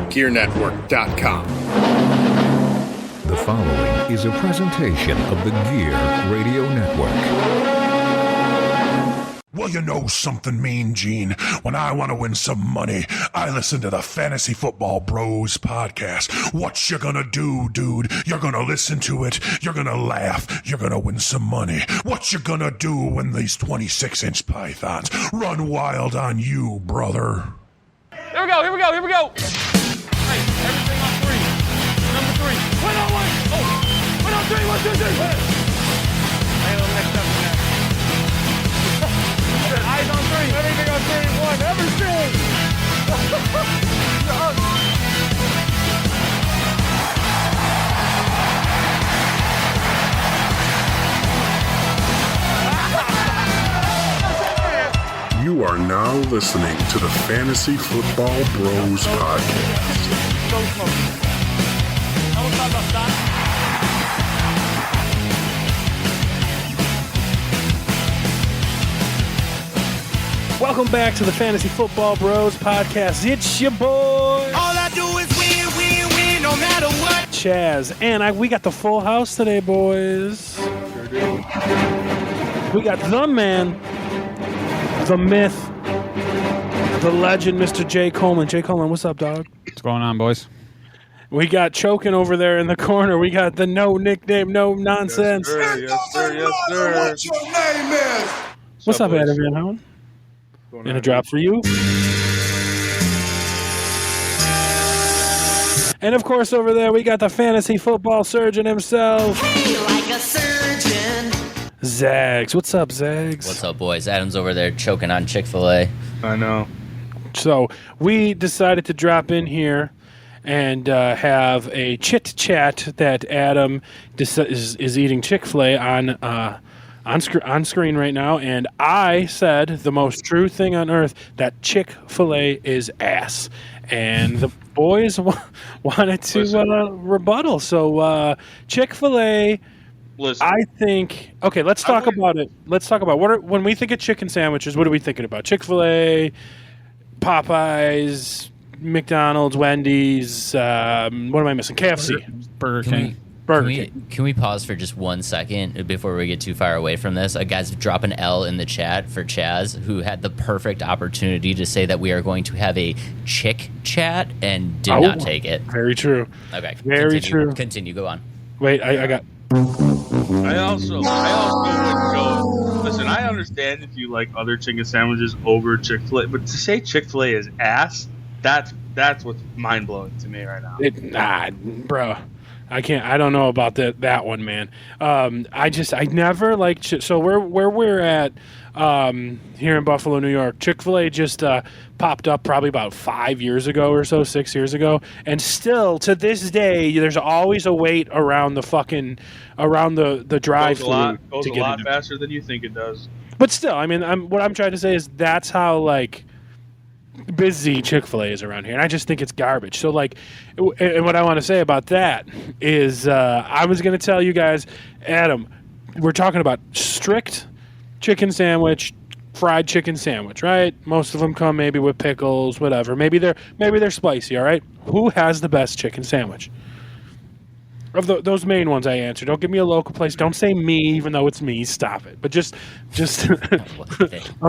thegearnetwork.com. The following is a presentation of the Gear Radio Network. Well, you know something, Mean Gene. When I want to win some money, I listen to the Fantasy Football Bros podcast. What you gonna do, dude? You're gonna listen to it. You're gonna laugh. You're gonna win some money. What you gonna do when these 26-inch pythons run wild on you, brother? Here we go. Hey, everything on three. Number three. Wait on one. Oh, wait on three. 1, 2, 3. Hey, on the next step. Eyes on three. Everything on 3. 1. Everything. You are now listening to the Fantasy Football Bros podcast. So close. I was talking about that. Welcome back to the Fantasy Football Bros podcast. It's your boy, All I do is win, win, win, no matter what. Chazz, and we got the full house today, boys. Sure do. We got the man, the myth, the legend, Mr. J. Coleman. J. Coleman, what's up, dog? What's going on, boys? We got choking over there in the corner. We got the no nickname, no nonsense. Yes, sir. What your name is? What's up, Adam Van Hoen? And a drop for you. And of course, over there, we got the fantasy football surgeon himself. Hey, like a surgeon. Zags. What's up, Zags? What's up, boys? Adam's over there choking on Chick-fil-A. I know. So we decided to drop in here and have a chit-chat that Adam is eating Chick-fil-A on screen right now, and I said the most true thing on earth, that Chick-fil-A is ass. And the boys wanted to rebuttal. So Chick-fil-A, Listen. I think, okay, let's talk about it. Let's talk about when we think of chicken sandwiches, what are we thinking about? Chick-fil-A, Popeyes, McDonald's, Wendy's, what am I missing? KFC. Burger King. Can we pause for just 1 second before we get too far away from this? Guys, drop an L in the chat for Chazz, who had the perfect opportunity to say that we are going to have a chick chat and did not take it. Very true. Okay. Very true. Continue. Go on. Wait, I got... I also would go. Listen, I understand if you like other chicken sandwiches over Chick-fil-A, but to say Chick-fil-A is ass, that's what's mind blowing to me right now. Bro, I can't. I don't know about that one, man. I never liked. So where we're at here in Buffalo, New York, Chick-fil-A just popped up probably about 5 years ago or so, 6 years ago, and still to this day, there's always a wait around the drive-thru. Goes a lot faster than you think it does. But still, I mean, what I'm trying to say is that's how busy Chick-fil-A is around here, and I just think it's garbage. So and what I want to say about that is I was going to tell you guys, Adam, we're talking about strict chicken sandwich, fried chicken sandwich, right? Most of them come maybe with pickles, whatever. Maybe they're spicy, all right? Who has the best chicken sandwich? Of those main ones I answered. Don't give me a local place. Don't say me, even though it's me. Stop it. But just of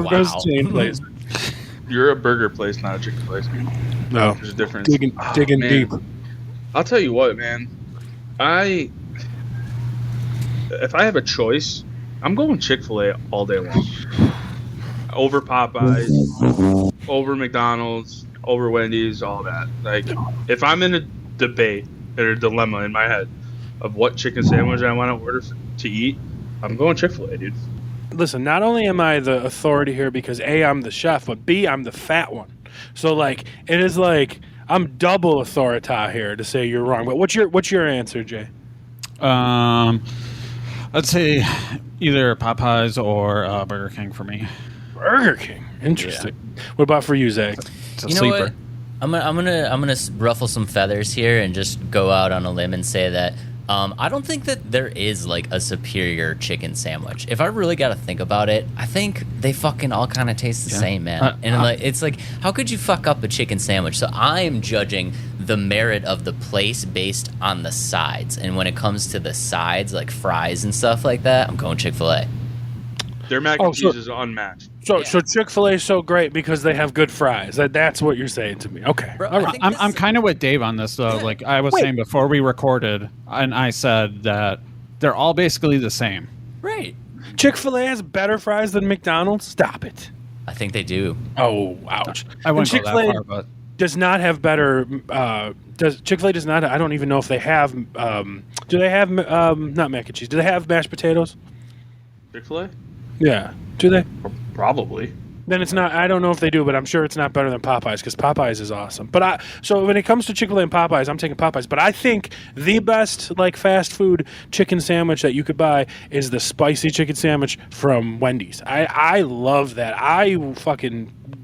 those chain places. You're a burger place, not a chicken place. No. There's a difference. Digging deep. I'll tell you what, man. If I have a choice, I'm going Chick-fil-A all day long. Over Popeyes, over McDonald's, over Wendy's, all that. If I'm in a debate or a dilemma in my head of what chicken sandwich I want to order to eat, I'm going Chick-fil-A, dude. Listen, not only am I the authority here because A, I'm the chef, but B, I'm the fat one. So it is I'm double authorita here to say you're wrong. But what's your answer, Jay? I'd say either Popeyes or Burger King for me. Burger King, interesting. Yeah. What about for you, Zach? It's a you know sleeper. What? I'm gonna ruffle some feathers here and just go out on a limb and say that I don't think that there is a superior chicken sandwich. If I really got to think about it, I think they fucking all kind of taste the same, man. And it's how could you fuck up a chicken sandwich? So I'm judging the merit of the place based on the sides. And when it comes to the sides, like fries and stuff like that, I'm going Chick-fil-A. Their mac and cheese is unmatched. So Chick-fil-A is so great because they have good fries. That's what you're saying to me. Okay. Bro, All right. I'm kind of with Dave on this though. Like I was saying before we recorded, and I said that they're all basically the same. Right. Chick-fil-A has better fries than McDonald's? Stop it. I think they do. Oh, ouch. I wouldn't And go that far, but does not have better. Chick-fil-A does not. I don't even know if they have. Do they have not mac and cheese? Do they have mashed potatoes? Chick-fil-A? Yeah. Do they? Probably. Then it's not. I don't know if they do, but I'm sure it's not better than Popeyes because Popeyes is awesome. But so when it comes to Chick-fil-A and Popeyes, I'm taking Popeyes. But I think the best like fast food chicken sandwich that you could buy is the spicy chicken sandwich from Wendy's. I love that.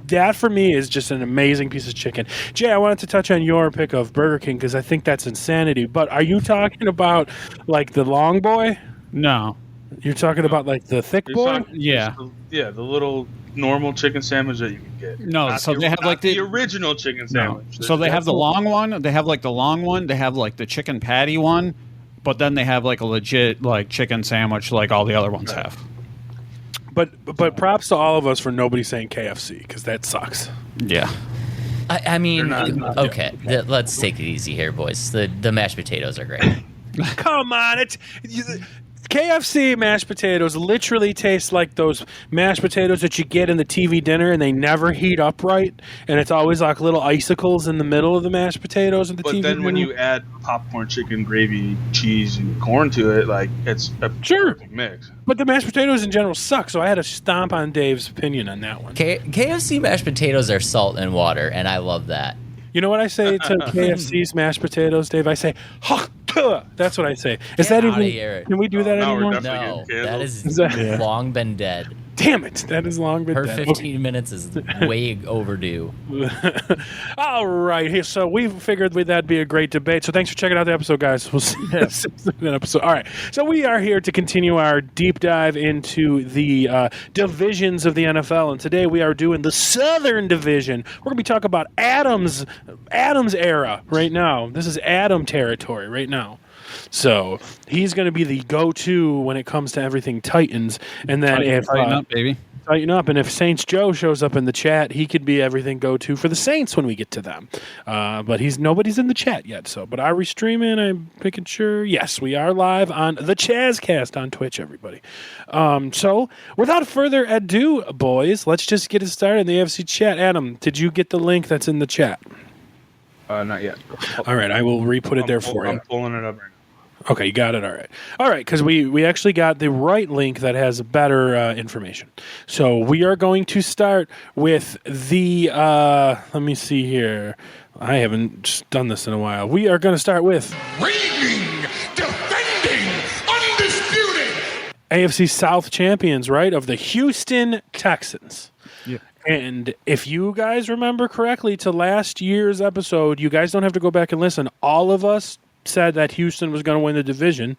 That for me is just an amazing piece of chicken. Jay, I wanted to touch on your pick of Burger King because I think that's insanity. But are you talking about like the long boy? no. You're talking about like the thick boy? Yeah. The little normal chicken sandwich that you can get. No, Not so the- they have not like the original chicken sandwich. So they have the long one. They have like the long one. They have like the chicken patty one, but then they have like a legit like chicken sandwich like all the other ones have. But props to all of us for nobody saying KFC because that sucks. Yeah. I mean, They're not- okay, let's take it easy here, boys. The mashed potatoes are great. Come on, KFC mashed potatoes literally taste like those mashed potatoes that you get in the TV dinner and they never heat up right, and it's always like little icicles in the middle of the mashed potatoes in the But TV then when dinner. you add popcorn, chicken, gravy, cheese, and corn to it, like it's a perfect mix. But the mashed potatoes in general suck, so I had to stomp on Dave's opinion on that one. KFC mashed potatoes are salt and water, and I love that. You know what I say to KFC's mashed potatoes, Dave? I say, "Huh, tuh." That's what I say. Is Get that outta even? here. Can we do that now we're anymore? definitely No, getting that canceled. is long been dead. Damn it! That is long been Her dead. 15 minutes is way overdue. All right, here. So we figured that'd be a great debate. So thanks for checking out the episode, guys. We'll see you next episode. All right. So we are here to continue our deep dive into the divisions of the NFL, and today we are doing the Southern Division. We're gonna be talking about Adam's era right now. This is Adam territory right now. So he's going to be the go-to when it comes to everything Titans. And then Tighten up, baby. Tighten up. And if Saints Joe shows up in the chat, he could be everything go-to for the Saints when we get to them. But nobody's in the chat yet. But are we streaming? I'm making sure. Yes, we are live on the Chazzcast on Twitch, everybody. So without further ado, boys, let's just get it started in the AFC chat. Adam, did you get the link that's in the chat? Not yet. All right, I will re-put it there for you. I'm pulling it up right now. Okay, you got it. All right, because we actually got the right link that has better information. So we are going to start with the. Let me see here. I haven't done this in a while. We are going to start with Reigning, defending, undisputed. AFC South champions, right, of the Houston Texans. Yeah. And if you guys remember correctly to last year's episode, you guys don't have to go back and listen. All of us said that Houston was going to win the division,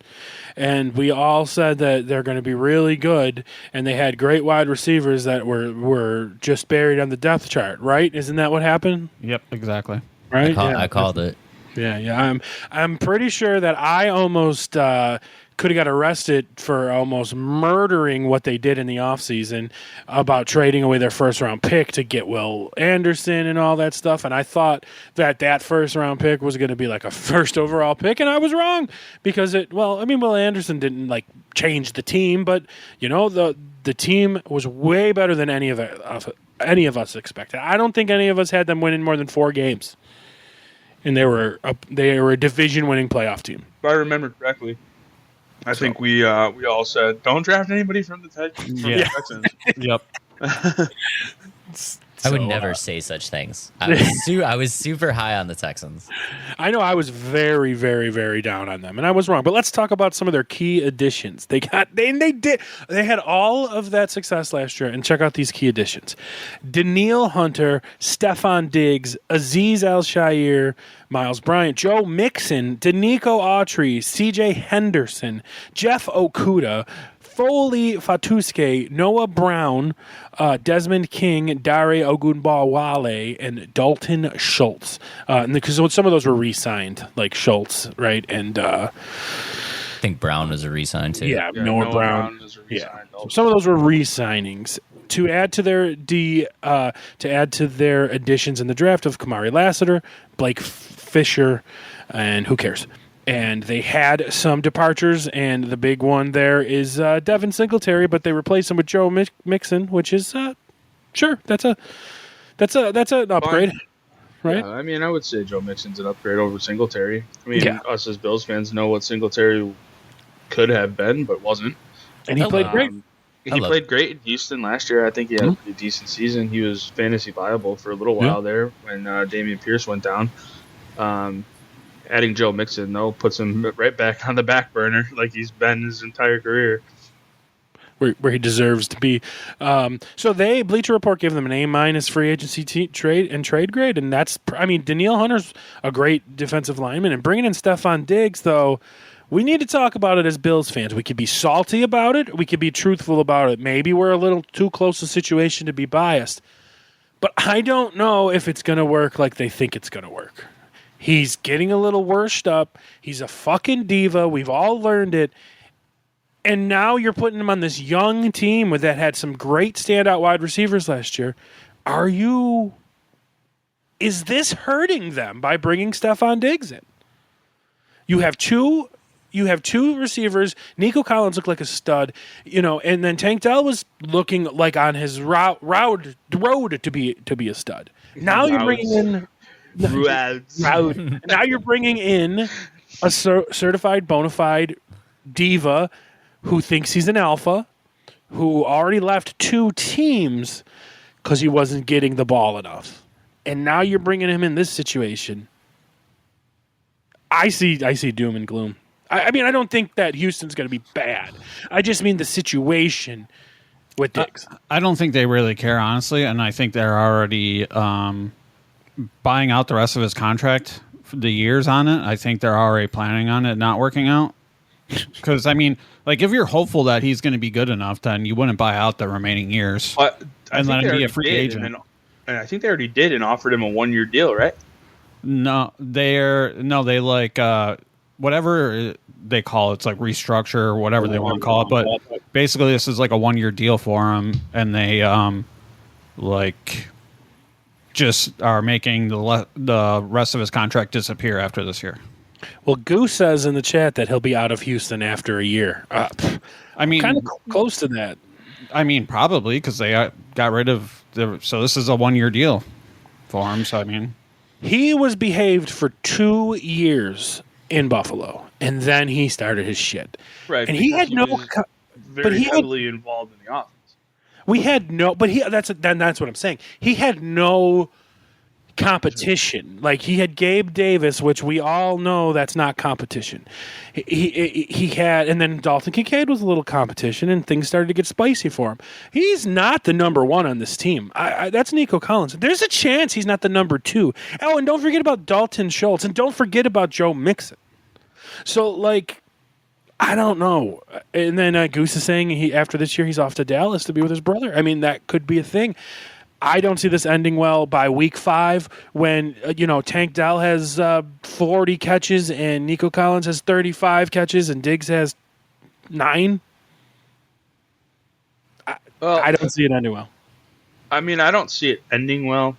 and we all said that they're going to be really good, and they had great wide receivers that were just buried on the depth chart, right? Isn't that what happened? Yep, exactly. Right? I called it. Yeah. I'm pretty sure that I almost could have got arrested for almost murdering what they did in the offseason about trading away their first-round pick to get Will Anderson and all that stuff. And I thought that first-round pick was going to be like a first overall pick, and I was wrong because Will Anderson didn't like change the team, but the team was way better than any of us expected. I don't think any of us had them winning more than 4 games, and they were a division-winning playoff team. If I remember correctly, I think we all said, don't draft anybody from the Texans. Yep. I would never say such things. I was super high on the Texans. I know I was very, very, very down on them, and I was wrong. But let's talk about some of their key additions. They had all of that success last year, and check out these key additions: Danielle Hunter, Stefon Diggs, Azeez Al-Shaair, Miles Bryant, Joe Mixon, Danico Autry, C.J. Henderson, Jeff Okudah, Foley Fatuske, Noah Brown, Desmond King, Dare Ogunbowale, and Dalton Schultz. Because some of those were re-signed, like Schultz, right? And I think Brown was a re-sign too. yeah, Noah Brown. was a re-signed also. Some of those were re-signings. To add to their additions in the draft of Kamari Lassiter, Blake Fisher, and who cares? And they had some departures, and the big one there is Devin Singletary, but they replaced him with Joe Mixon, which is sure that's an upgrade, right? Yeah, I mean, I would say Joe Mixon's an upgrade over Singletary. I mean, us as Bills fans know what Singletary could have been, but wasn't. And he played great. He played great in Houston last year. I think he had a pretty decent season. He was fantasy viable for a little while there when Dameon Pierce went down. Adding Joe Mixon, though, puts him right back on the back burner like he's been his entire career. Where he deserves to be. So Bleacher Report gave them an A- free agency trade grade, and that's, I mean, Danielle Hunter's a great defensive lineman, and bringing in Stefon Diggs, though, we need to talk about it as Bills fans. We could be salty about it. We could be truthful about it. Maybe we're a little too close a situation to be biased. But I don't know if it's going to work like they think it's going to work. He's getting a little worst up. He's a fucking diva. We've all learned it. And now you're putting him on this young team that had some great standout wide receivers last year. Is this hurting them by bringing Stefon Diggs in? You have two receivers. Nico Collins looked like a stud, and then Tank Dell was looking like on his road to be a stud. Now you're bringing in Now you're bringing in a certified bona fide diva who thinks he's an alpha, who already left two teams because he wasn't getting the ball enough, and now you're bringing him in this situation. I see doom and gloom. I mean, I don't think that Houston's going to be bad. I just mean the situation with Diggs. I don't think they really care, honestly, and I think they're already buying out the rest of his contract for the years on it. I think they're already planning on it not working out. Because, I mean, like, if you're hopeful that he's going to be good enough, then you wouldn't buy out the remaining years and let him be a free agent. And I think they already did and offered him a 1-year deal, right? No, they like whatever they call it. It's like restructure or whatever they want to call it. But basically, this is like a 1-year deal for him, and they just are making the rest of his contract disappear after this year. Well, Goose says in the chat that he'll be out of Houston after a year. I mean, kind of close to that. I mean, probably because they got rid of so this is a 1-year deal for him. So I mean, he was behaved for 2 years in Buffalo, and then he started his shit. Right, and he had no. Very heavily involved in the offense. We had no, but that's what I'm saying. He had no competition. Like, he had Gabe Davis, which we all know that's not competition. He had, and then Dalton Kincaid was a little competition, and things started to get spicy for him. He's not the number one on this team. That's Nico Collins. There's a chance he's not the number two. Oh, and don't forget about Dalton Schultz, and don't forget about Joe Mixon. So, like, I don't know. And then Goose is saying after this year he's off to Dallas to be with his brother. I mean, that could be a thing. I don't see this ending well by week 5 when, Tank Dell has 40 catches and Nico Collins has 35 catches and Diggs has 9. I don't see it ending well. I mean, I don't see it ending well.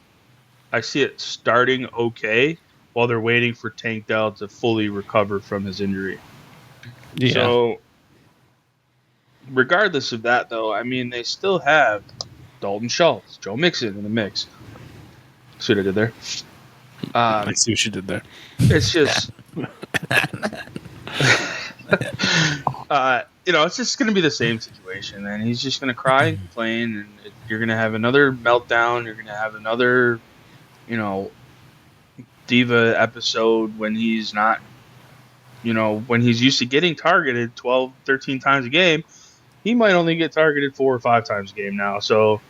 I see it starting okay while they're waiting for Tank Dell to fully recover from his injury. Yeah. So, regardless of that, though, I mean, they still have Dalton Schultz, Joe Mixon in the mix. See what I did there? I see what you did there. It's just, it's just going to be the same situation, and he's just going to cry and complain, and you're going to have another meltdown. You're going to have another, diva episode when he's not, when he's used to getting targeted 12, 13 times a game. He might only get targeted 4 or 5 times a game now. So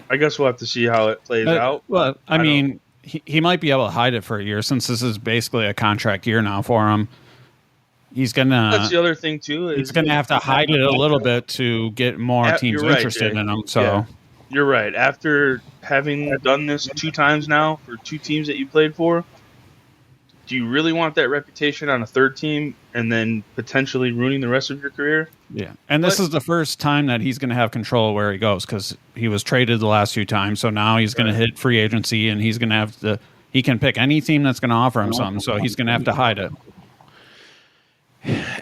I guess we'll have to see how it plays out. Well, I mean, he might be able to hide it for a year since this is basically a contract year now for him. He's gonna. That's the other thing too. He's gonna have to hide it a little bit to get more teams interested in him. So yeah, you're right. After having done this 2 times now for 2 teams that you played for, do you really want that reputation on a 3rd team and then potentially ruining the rest of your career? Yeah, and this is the first time that he's going to have control of where he goes because he was traded the last few times. So now he's going to hit free agency, and he's going to have to. He can pick any team that's going to offer him something. So he's going to have to hide it.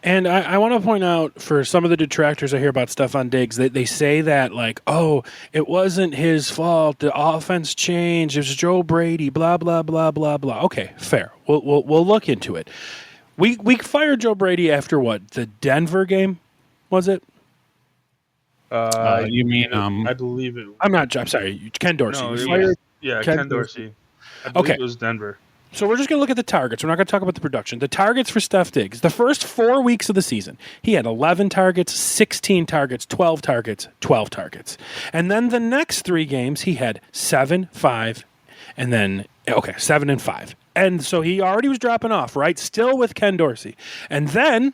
And I want to point out for some of the detractors I hear about Stefon Diggs, they say that, like, oh, it wasn't his fault. The offense changed. It was Joe Brady, blah, blah, blah, blah, blah. Okay, fair. We'll look into it. We fired Joe Brady after what? The Denver game, was it? You mean I believe it. I'm sorry. Ken Dorsey. No, Ken Dorsey. I believe it was Denver. So we're just going to look at the targets. We're not going to talk about the production. The targets for Steph Diggs. The first 4 weeks of the season, he had 11 targets, 16 targets, 12 targets, 12 targets. And then the next 3 games, he had 7, 5, and then, 7 and 5. And so he already was dropping off, right? Still with Ken Dorsey. And then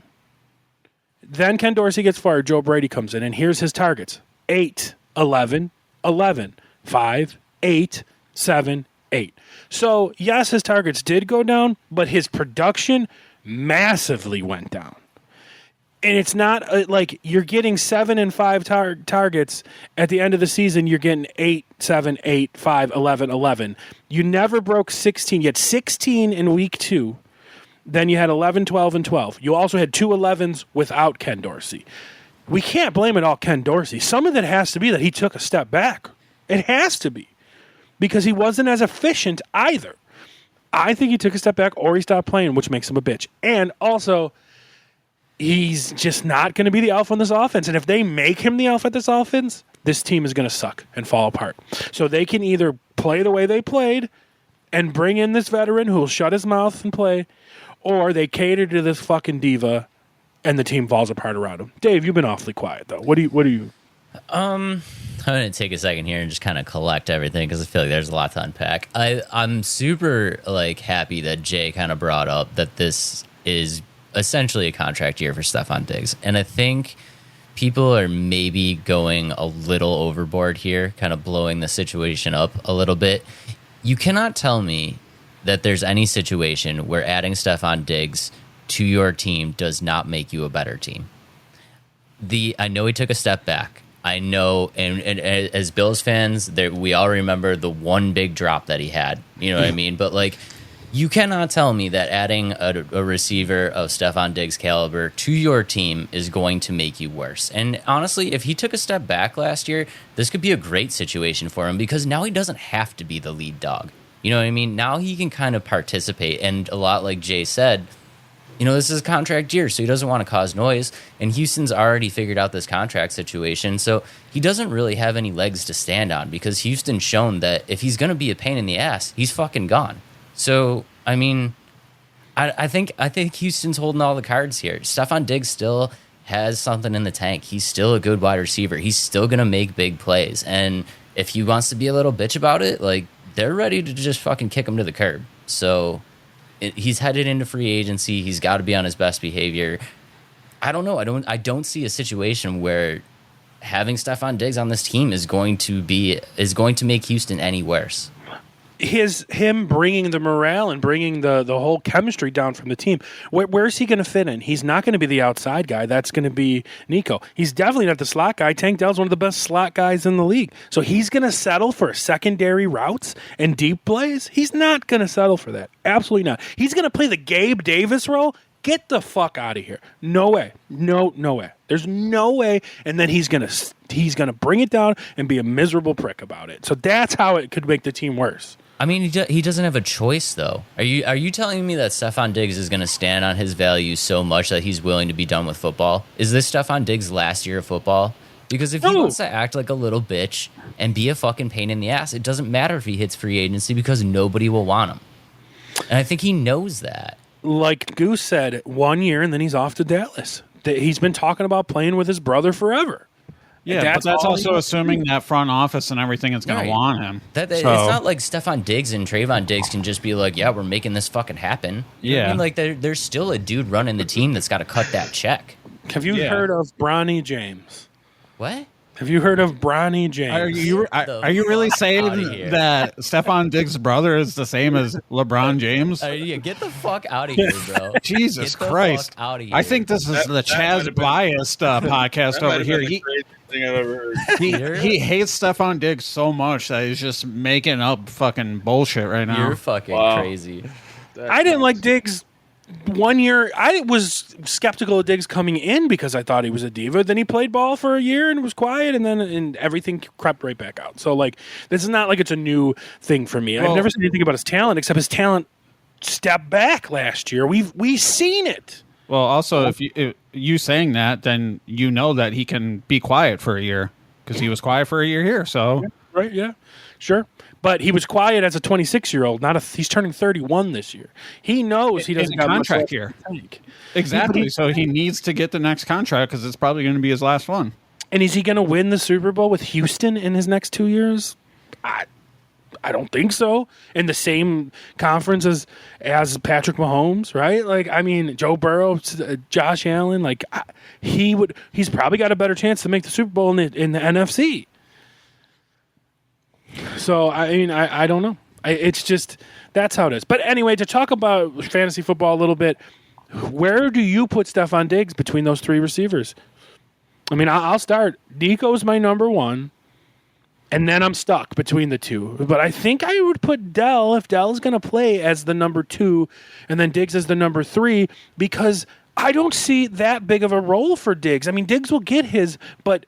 Ken Dorsey gets fired. Joe Brady comes in, and here's his targets. 8, 11, 11, 5, 8, 7, 8. So, yes, his targets did go down, but his production massively went down. And it's not like you're getting 7 and 5 targets at the end of the season. You're getting 8, 7, 8, 5, 11, 11. You never broke 16. You had 16 in week 2. Then you had 11, 12, and 12. You also had 2 11s without Ken Dorsey. We can't blame it all Ken Dorsey. Some of it has to be that he took a step back. It has to be. Because he wasn't as efficient either. I think he took a step back or he stopped playing, which makes him a bitch. And also, he's just not going to be the alpha on this offense. And if they make him the alpha at this offense, this team is going to suck and fall apart. So they can either play the way they played and bring in this veteran who will shut his mouth and play, or they cater to this fucking diva and the team falls apart around him. Dave, you've been awfully quiet, though. What do you... I'm going to take a second here and just kind of collect everything because I feel like there's a lot to unpack. I'm super happy that Jay kind of brought up that this is essentially a contract year for Stefon Diggs. And I think people are maybe going a little overboard here, kind of blowing the situation up a little bit. You cannot tell me that there's any situation where adding Stefon Diggs to your team does not make you a better team. I know he took a step back. I know, and as Bills fans, we all remember the one big drop that he had. You know what I mean? But you cannot tell me that adding a receiver of Stefon Diggs' caliber to your team is going to make you worse. And honestly, if he took a step back last year, this could be a great situation for him because now he doesn't have to be the lead dog. You know what I mean? Now he can kind of participate, and a lot like Jay said, this is a contract year, so he doesn't want to cause noise. And Houston's already figured out this contract situation, so he doesn't really have any legs to stand on because Houston's shown that if he's going to be a pain in the ass, he's fucking gone. So, I mean, I think Houston's holding all the cards here. Stefon Diggs still has something in the tank. He's still a good wide receiver. He's still going to make big plays. And if he wants to be a little bitch about it, they're ready to just fucking kick him to the curb. So he's headed into free agency. He's got to be on his best behavior. I don't know. I don't see a situation where having Stefon Diggs on this team is going to make Houston any worse. Him bringing the morale and bringing the whole chemistry down from the team. Where's he going to fit in? He's not going to be the outside guy. That's going to be Nico. He's definitely not the slot guy. Tank Dell's one of the best slot guys in the league. So he's going to settle for secondary routes and deep plays? He's not going to settle for that. Absolutely not. He's going to play the Gabe Davis role? Get the fuck out of here. No way. No way. There's no way. And then he's gonna bring it down and be a miserable prick about it. So that's how it could make the team worse. I mean, he doesn't have a choice, though. Are you telling me that Stefon Diggs is going to stand on his values so much that he's willing to be done with football? Is this Stefon Diggs' last year of football? Because if he wants to act like a little bitch and be a fucking pain in the ass, it doesn't matter if he hits free agency because nobody will want him. And I think he knows that. Like Goose said, 1 year and then he's off to Dallas. He's been talking about playing with his brother forever. Yeah, but that's all also he- assuming that front office and everything is going Right. to want him. It's not like Stefon Diggs and Trayvon Diggs can just be like, yeah, we're making this fucking happen. You know what I Yeah. mean? Like, there's still a dude running the team that's got to cut that check. Have you heard of Bronny James? What? Have you heard of Bronny James? Are you really saying outta here. that Stefon Diggs' brother is the same as LeBron James? Yeah, get the fuck out of here, bro. Jesus Get the Christ! fuck outta here. I think this is the might have Chazz been- biased podcast That might over have here. been the craziest thing I've ever heard. He hates Stefon Diggs so much that he's just making up fucking bullshit right now. You're fucking crazy. I didn't like Diggs 1 year. I was skeptical of Diggs coming in because I thought he was a diva. Then he played ball for a year and was quiet, and everything crept right back out. So, like, this is not like it's a new thing for me. I've never seen anything about his talent except his talent stepped back last year. We've seen it. Well, also, if you saying that, then you know that he can be quiet for a year because he was quiet for a year here. So, Right? Yeah, sure. But he was quiet as a 26-year-old. He's turning 31 this year. He knows he doesn't in have much contract left year. in the tank. exactly. So he needs to get the next contract because it's probably going to be his last one. And is he going to win the Super Bowl with Houston in his next 2 years? I don't think so. In the same conference as Patrick Mahomes, right? Like, I mean, Joe Burrow, Josh Allen, like he's probably got a better chance to make the Super Bowl in the NFC. So, I mean, I don't know. It's just, that's how it is. But anyway, to talk about fantasy football a little bit, where do you put Stefon Diggs between those three receivers? I mean, I'll start. Nico's my number one, and then I'm stuck between the two. But I think I would put Dell, if Dell is going to play, as the number two, and then Diggs as the number three, because I don't see that big of a role for Diggs. I mean, Diggs will get his, but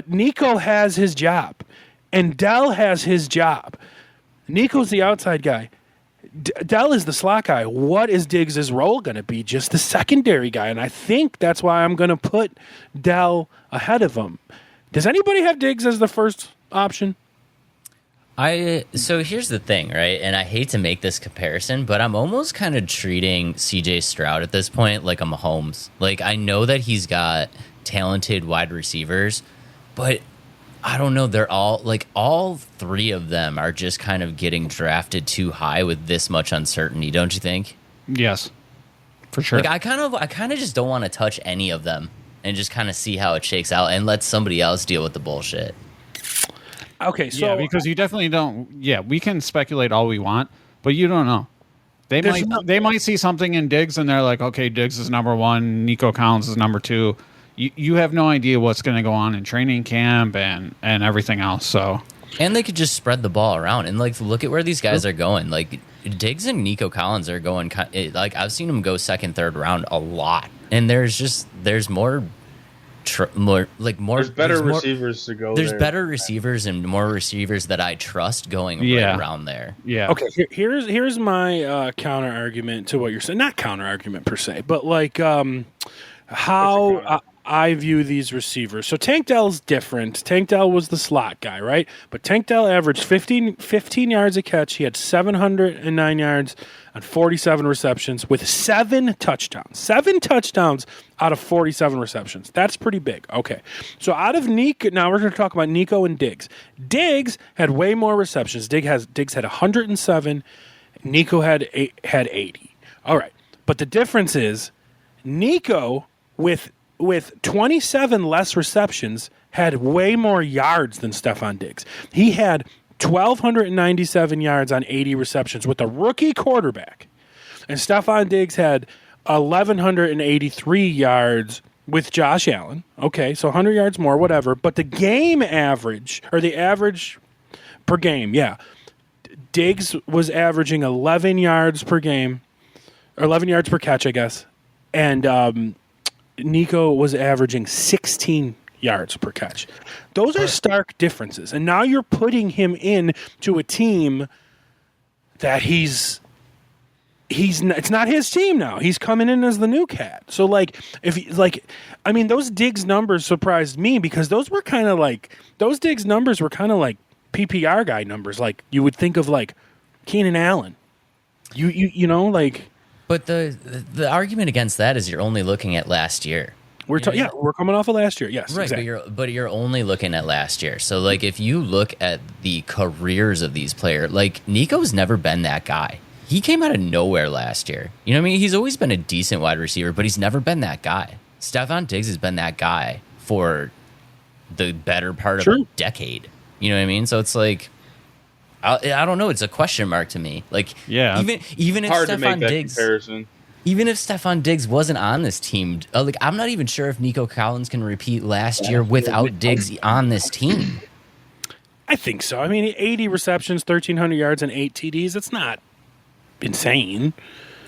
Nico has his job, and Dell has his job. Nico's the outside guy. Dell is the slot guy. What is Diggs' role going to be? Just the secondary guy. And I think that's why I'm going to put Dell ahead of him. Does anybody have Diggs as the first option? So here's the thing, right? And I hate to make this comparison, but I'm almost kind of treating CJ Stroud at this point like a Mahomes. Like, I know that he's got talented wide receivers, but I don't know. They're all three of them are just kind of getting drafted too high with this much uncertainty, don't you think? Yes, for sure. Like, I kind of just don't want to touch any of them and just kind of see how it shakes out and let somebody else deal with the bullshit. Okay, so yeah, because you definitely don't. Yeah, we can speculate all we want, but you don't know. They might see something in Diggs and they're like, okay, Diggs is number one, Nico Collins is number two. You have no idea what's going to go on in training camp and everything else. So, and they could just spread the ball around and like look at where these guys are going. Like Diggs and Nico Collins are going. Like I've seen them go second, third round a lot, and there's more. There's better receivers to go. There's better receivers and more receivers that I trust going right around there. Yeah. Okay, here's my counter argument to what you're saying. Not counter argument per se, but like how I view these receivers. So Tank Dell's different. Tank Dell was the slot guy, right? But Tank Dell averaged 15 yards a catch. He had 709 yards on 47 receptions with 7 touchdowns. 7 touchdowns out of 47 receptions. That's pretty big. Okay. So out of Nico, now we're going to talk about Nico and Diggs. Diggs had way more receptions. Diggs had 107. Nico had 80. All right. But the difference is Nico with 27 less receptions, had way more yards than Stefon Diggs. He had 1,297 yards on 80 receptions with a rookie quarterback. And Stefon Diggs had 1,183 yards with Josh Allen. Okay, so 100 yards more, whatever. But the game average, or the average per game, yeah. Diggs was averaging 11 yards per game, or 11 yards per catch, I guess. And Nico was averaging 16 yards per catch. Those are stark differences. And now you're putting him in to a team that it's not his team now. He's coming in as the new cat. So those Diggs numbers surprised me because those Diggs numbers were kind of like PPR guy numbers. Like you would think of like Keenan Allen. You know, like. But the argument against that is you're only looking at last year. We're coming off of last year. Yes, right. exactly. But you're only looking at last year. So like if you look at the careers of these players, like Nico's never been that guy. He came out of nowhere last year. You know what I mean? He's always been a decent wide receiver, but he's never been that guy. Stefon Diggs has been that guy for the better part of a decade. You know what I mean? So it's like, I don't know. It's a question mark to me. Like, yeah, even if hard to make Stefon that Diggs, comparison. even if Stefon Diggs wasn't on this team, like I'm not even sure if Nico Collins can repeat last year without Diggs on this team. I think so. I mean, 80 receptions, 1,300 yards, and 8 TDs. That's not insane.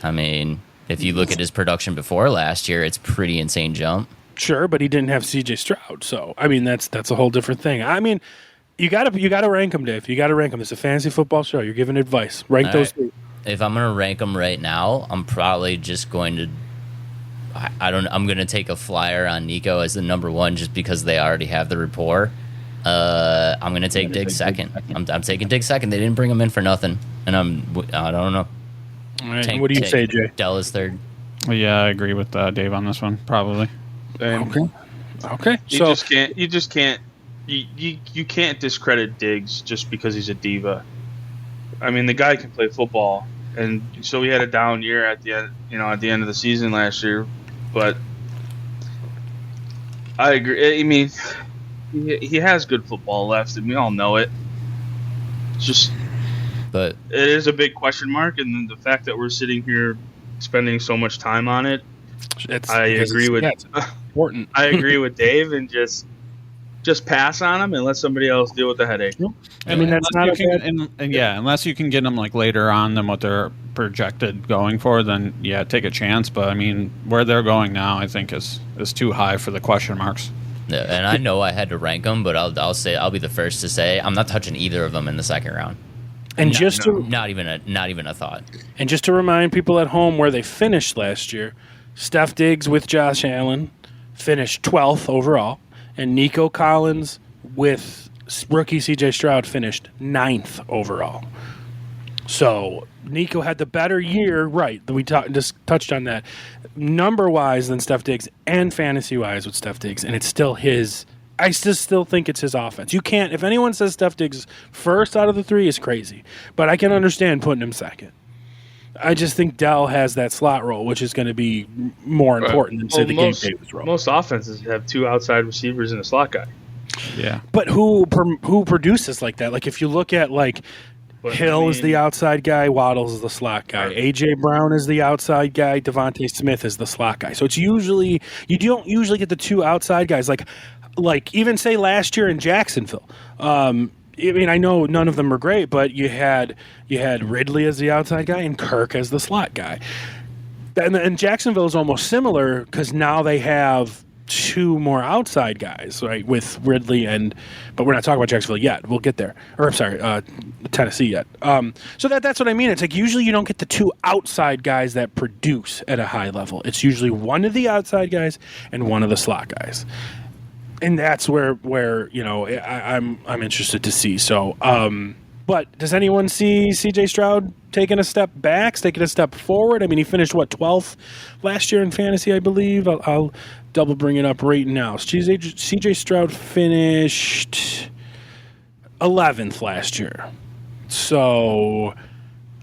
I mean, if you look at his production before last year, it's pretty insane jump. Sure, but he didn't have C.J. Stroud, so I mean that's a whole different thing. I mean, you gotta rank them, Dave. You gotta rank them. It's a fantasy football show. You're giving advice. Rank those three. If I'm gonna rank them right now, I'm probably just going to. I'm gonna take a flyer on Nico as the number one just because they already have the rapport. I'm gonna take Diggs second. I'm taking Diggs second. They didn't bring him in for nothing, and I don't know. All right. What do you say, Jay? Dell is third. Yeah, I agree with Dave on this one. Probably. Okay. You just can't. You can't discredit Diggs just because he's a diva. I mean, the guy can play football, and so he had a down year at the end of the season last year. But I agree. I mean, he has good football left, and we all know it. But it is a big question mark, and then the fact that we're sitting here spending so much time on it, I agree with important. I agree with Dave, and just pass on him and let somebody else deal with the headache. I mean, that's not unless you can get them like later on than what they're projected going for, then yeah, take a chance. But I mean, where they're going now, I think is too high for the question marks. Yeah, and I know I had to rank them, but I'll be the first to say I'm not touching either of them in the second round. And not even a thought. And just to remind people at home where they finished last year, Steph Diggs with Josh Allen finished 12th overall, and Nico Collins with rookie C.J. Stroud finished 9th overall. So Nico had the better year, right? We just touched on that, number-wise than Steph Diggs and fantasy-wise with Steph Diggs, and it's still his. I still think it's his offense. You can't. If anyone says Steph Diggs first out of the three, is crazy. But I can understand putting him second. I just think Dell has that slot role, which is going to be more important than say the Gabe Davis role. Most offenses have two outside receivers and a slot guy. Yeah, but who produces like that? Like if you look at Hill is the outside guy, Waddles is the slot guy, A.J. Brown is the outside guy, Devontae Smith is the slot guy. So it's usually you don't usually get the two outside guys like even say last year in Jacksonville. I mean, I know none of them are great, but you had Ridley as the outside guy and Kirk as the slot guy. And Jacksonville is almost similar because now they have two more outside guys, right, with Ridley but we're not talking about Jacksonville yet. We'll get there. Or I'm sorry, Tennessee yet. So that's what I mean. It's like usually you don't get the two outside guys that produce at a high level. It's usually one of the outside guys and one of the slot guys. And that's where I'm interested to see. So, but does anyone see C.J. Stroud taking a step back, taking a step forward? I mean, he finished 12th last year in fantasy, I believe. I'll double bring it up right now. C.J. Stroud finished 11th last year. So,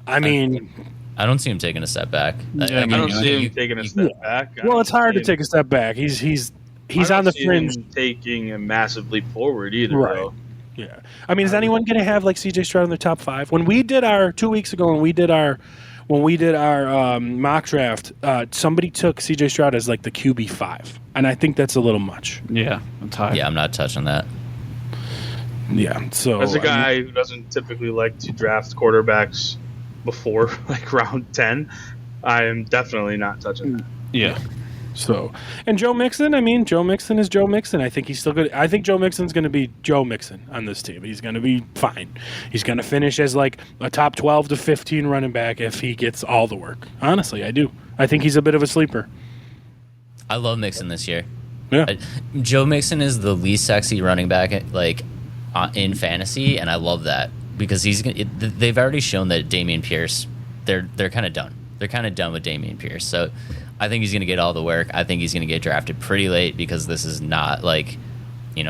I mean, I don't see him taking a step back. I don't see him taking a step back. Well, it's hard to take a step back. He's on the fringe, taking a massive leap forward either. Right. Though. Yeah. I mean, is anyone going to have C.J. Stroud in their top 5? When we did our 2 weeks ago, when we did our mock draft, somebody took C.J. Stroud as the QB 5, and I think that's a little much. Yeah, that's high. Yeah, I'm not touching that. Yeah. So as a guy who doesn't typically like to draft quarterbacks before round 10, I am definitely not touching that. Yeah. So, and Joe Mixon, Joe Mixon is Joe Mixon. I think he's still good. I think Joe Mixon's going to be Joe Mixon on this team. He's going to be fine. He's going to finish as a top 12 to 15 running back if he gets all the work. Honestly, I do. I think he's a bit of a sleeper. I love Mixon this year. Yeah. Joe Mixon is the least sexy running back in fantasy, and I love that because they've already shown that Dameon Pierce, they're kind of done. They're kind of done with Dameon Pierce. So I think he's going to get all the work. I think he's going to get drafted pretty late because this is not like,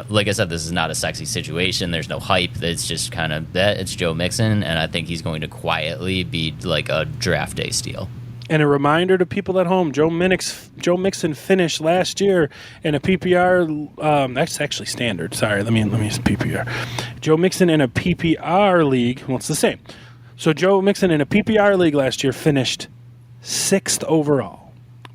like I said, this is not a sexy situation. There's no hype. It's just kind of that. It's Joe Mixon, and I think he's going to quietly be like a draft day steal. And a reminder to people at home: Joe Mixon finished last year in a PPR. That's actually standard. Sorry, let me use PPR. Joe Mixon in a PPR league. Well, it's the same. So Joe Mixon in a PPR league last year finished 6th overall,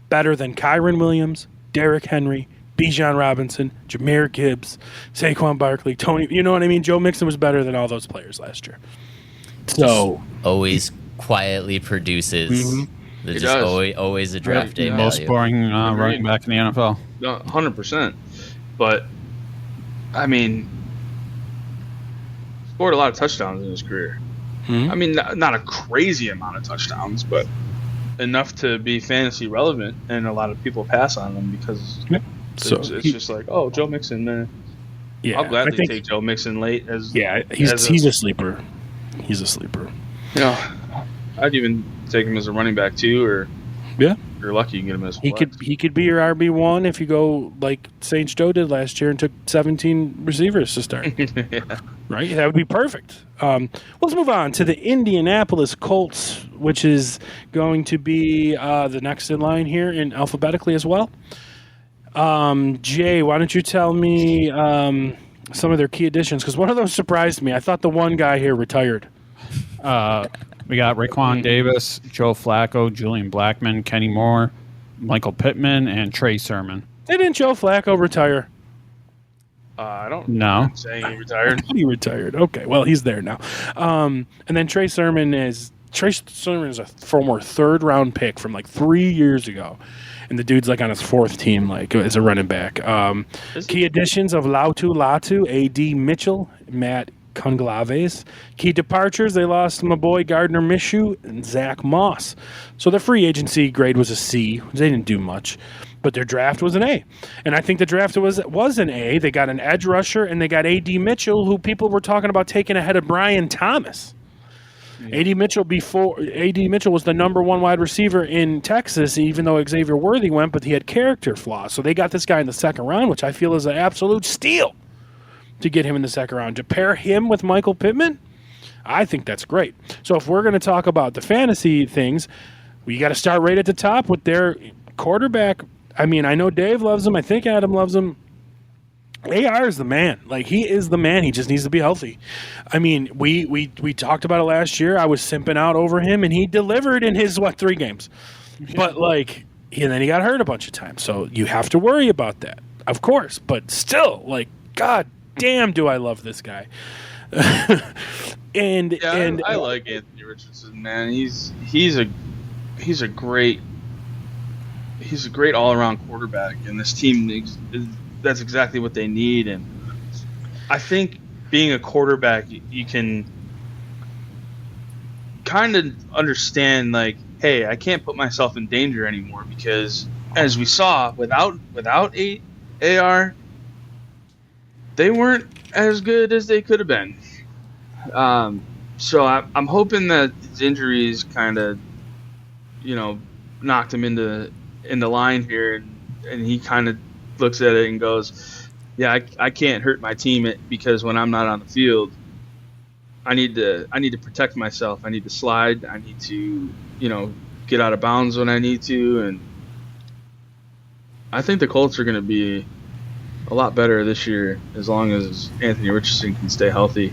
better than Kyron Williams, Derrick Henry, Bijan Robinson, Jahmyr Gibbs, Saquon Barkley, Tony. You know what I mean? Joe Mixon was better than all those players last year. So always quietly produces. Mm-hmm. It's just always a draft day Most value. boring running back in the NFL. 100%. But, I mean, scored a lot of touchdowns in his career. Mm-hmm. I mean, not a crazy amount of touchdowns, but enough to be fantasy relevant, and a lot of people pass on them because it's just like, oh, Joe Mixon, man. Yeah, I'll gladly take Joe Mixon late. He's a sleeper. He's a sleeper. I'd even take him as a running back too, or if you're lucky, you can get him as a flex. He could be your RB1 if you go like Saints Joe did last year and took 17 receivers to start. Right? That would be perfect. Let's move on to the Indianapolis Colts, which is going to be the next in line here in alphabetically as well. Jay, why don't you tell me some of their key additions? Because one of those surprised me. I thought the one guy here retired. We got Raekwon Davis, Joe Flacco, Julian Blackmon, Kenny Moore, Michael Pittman, and Trey Sermon. Didn't Joe Flacco retire? I don't know. I'm saying he retired. He retired. Okay, well, he's there now. And then Trey Sermon is a former 3rd-round pick from like 3 years ago. And the dude's like on his 4th team, like as a running back. Key additions of Latu, A.D. Mitchell, Matt Conglaves. Key departures, they lost my boy Gardner Minshew and Zach Moss. So their free agency grade was a C. They didn't do much. But their draft was an A. And I think the draft was an A. They got an edge rusher, and they got A.D. Mitchell, who people were talking about taking ahead of Brian Thomas. A.D. Mitchell was the number 1 wide receiver in Texas, even though Xavier Worthy went, but he had character flaws. So they got this guy in the 2nd round, which I feel is an absolute steal to get him in the 2nd round. To pair him with Michael Pittman, I think that's great. So if we're going to talk about the fantasy things, we got to start right at the top with their quarterback. I mean, I know Dave loves him. I think Adam loves him. AR is the man. Like, he is the man. He just needs to be healthy. I mean, we talked about it last year. I was simping out over him, and he delivered in his, 3 games. But, and then he got hurt a bunch of times. So you have to worry about that, of course. But still, God damn, do I love this guy. I like Anthony Richardson, man. He's a great all-around quarterback, and this team that's exactly what they need. And I think being a quarterback, you can kind of understand, like, hey, I can't put myself in danger anymore because, as we saw, without AR, they weren't as good as they could have been. So I'm hoping that his injuries kind of, knocked him into line here, and he kind of looks at it and goes, yeah, I can't hurt my team because when I'm not on the field, I need to protect myself. I need to slide. I need to, get out of bounds when I need to. And I think the Colts are going to be a lot better this year as long as Anthony Richardson can stay healthy.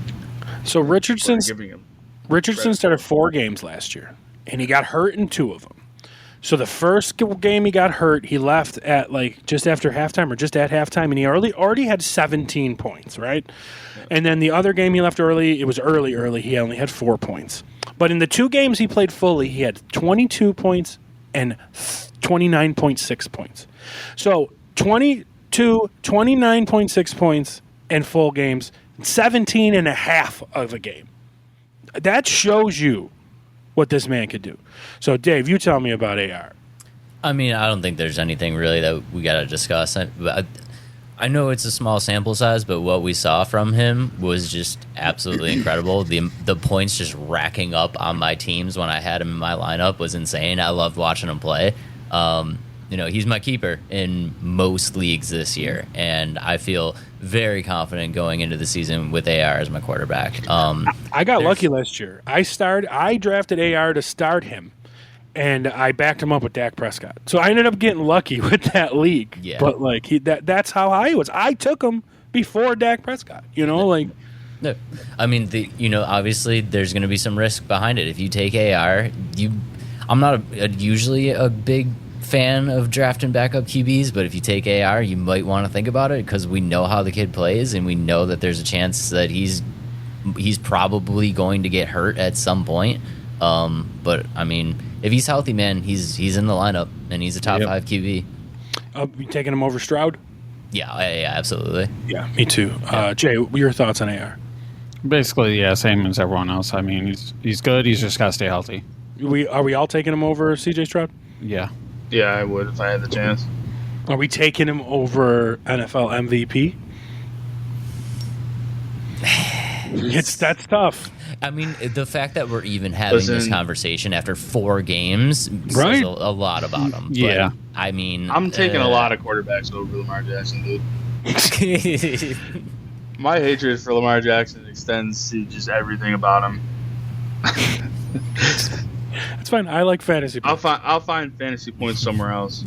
So Richardson started 4 games last year, and he got hurt in 2 of them. So the first game he got hurt, he left at just after halftime or just at halftime, and he already had 17 points, right? Yeah. And then the other game he left early, it was early. He only had 4 points. But in the 2 games he played fully, he had 22 points and 29.6 points. So 22, 29.6 points in full games, 17 and a half of a game. That shows you what this man could do. So, Dave, you tell me about AR. I mean, I don't think there's anything really that we got to discuss. I know it's a small sample size, but what we saw from him was just absolutely incredible. The points just racking up on my teams when I had him in my lineup was insane. I loved watching him play. he's my keeper in most leagues this year, and I feel very confident going into the season with AR as my quarterback. I got lucky last year. I drafted AR to start him, and I backed him up with Dak Prescott. So I ended up getting lucky with that league. Yeah. But that's how I was. I took him before Dak Prescott. No. I mean, obviously there's going to be some risk behind it. If you take AR, I'm not usually a big fan of drafting backup QBs, but if you take AR, you might want to think about it because we know how the kid plays, and we know that there's a chance that he's probably going to get hurt at some point. But I mean, if he's healthy, man, he's in the lineup, and he's a top 5 QB. You taking him over Stroud? Yeah, absolutely. Yeah, me too. Jay, your thoughts on AR? Basically, yeah, same as everyone else. I mean, he's good. He's just got to stay healthy. Are we all taking him over CJ Stroud? Yeah. Yeah, I would if I had the chance. Are we taking him over NFL MVP? That's tough. I mean, the fact that we're even having this conversation after 4 games says a lot about him. Yeah. But, I mean, I'm taking a lot of quarterbacks over Lamar Jackson, dude. My hatred for Lamar Jackson extends to just everything about him. That's fine. I like fantasy points. I'll find fantasy points somewhere else.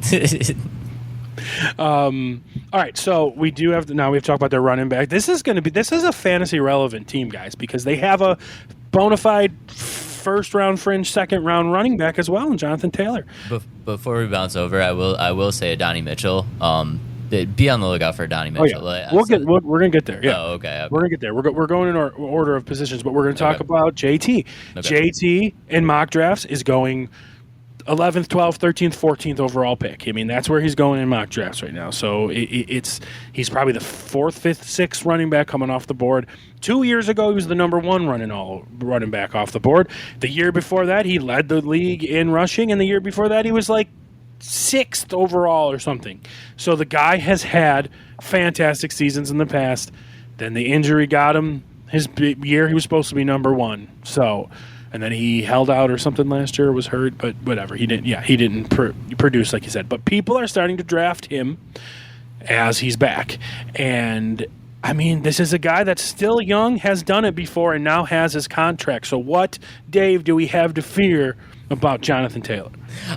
All right, so we do have now we have to talk about their running back. This is a fantasy relevant team, guys, because they have a bona fide first round fringe, second round running back as well, in Jonathan Taylor. Before we bounce over, I will say Donnie Mitchell. Be on the lookout for Donnie Mitchell. Oh, yeah. We're gonna get there. Yeah. Oh, okay. We're gonna get there. We're going in our order of positions, but we're gonna talk about JT. Okay. JT in mock drafts is going 11th, 12th, 13th, 14th overall pick. I mean, that's where he's going in mock drafts right now. So he's probably the 4th, 5th, 6th running back coming off the board. 2 years ago, he was the number 1 running back off the board. The year before that, he led the league in rushing, and the year before that, he was like 6th overall or something. So the guy has had fantastic seasons in the past. Then the injury got him. His big year, he was supposed to be number 1. So, and then he held out or something last year, was hurt, but whatever. He didn't. Yeah, he didn't produce like you said. But people are starting to draft him as he's back. And I mean, this is a guy that's still young, has done it before, and now has his contract. So what, Dave, do we have to fear about Jonathan Taylor?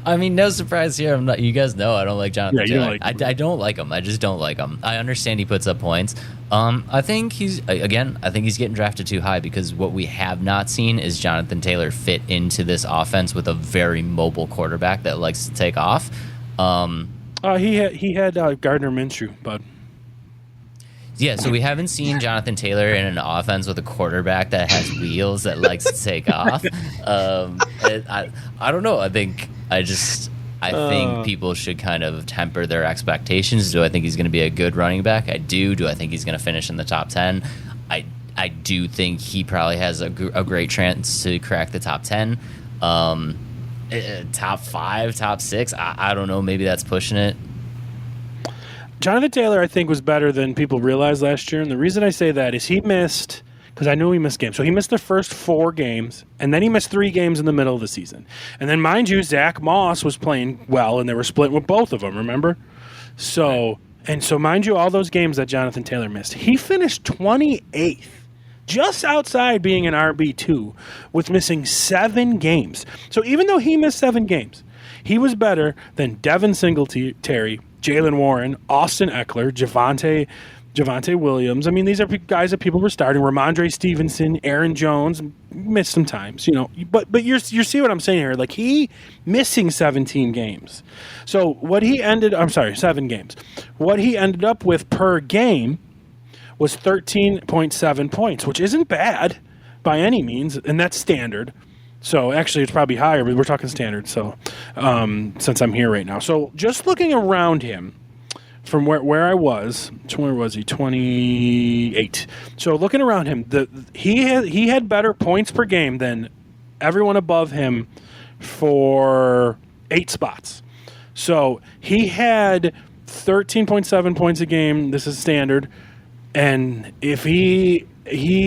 I mean, no surprise here. You guys know I don't like Jonathan Taylor. Like I don't like him. I just don't like him. I understand he puts up points. I think he's getting drafted too high because what we have not seen is Jonathan Taylor fit into this offense with a very mobile quarterback that likes to take off. He had Gardner Minshew, bud. Yeah, so we haven't seen Jonathan Taylor in an offense with a quarterback that has wheels that likes to take off. I don't know. I think people should kind of temper their expectations. Do I think he's going to be a good running back? I do. Do I think he's going to finish in the top 10? I do think he probably has a great chance to crack the top 10. Top 5, top 6, I don't know. Maybe that's pushing it. Jonathan Taylor, I think, was better than people realized last year. And the reason I say that is he missed, because I knew he missed games. So he missed the first 4 games, and then he missed 3 games in the middle of the season. And then, mind you, Zach Moss was playing well, and they were split with both of them, remember? So, mind you, all those games that Jonathan Taylor missed, he finished 28th, just outside being an RB2, with missing 7 games. So even though he missed 7 games, he was better than Devin Singletary, Jalen Warren, Austin Eckler, Javonte Williams. I mean, these are guys that people were starting. Ramondre Stevenson, Aaron Jones, missed some times, you know. But you see what I'm saying here? Like, he missing 17 games. So 7 games. What he ended up with per game was 13.7 points, which isn't bad by any means, and that's standard. So actually, it's probably higher, but we're talking standard. So since I'm here right now, so just looking around him from where I was, where was he? 28. So looking around him, he had better points per game than everyone above him for 8 spots. So he had 13.7 points a game. This is standard, and if he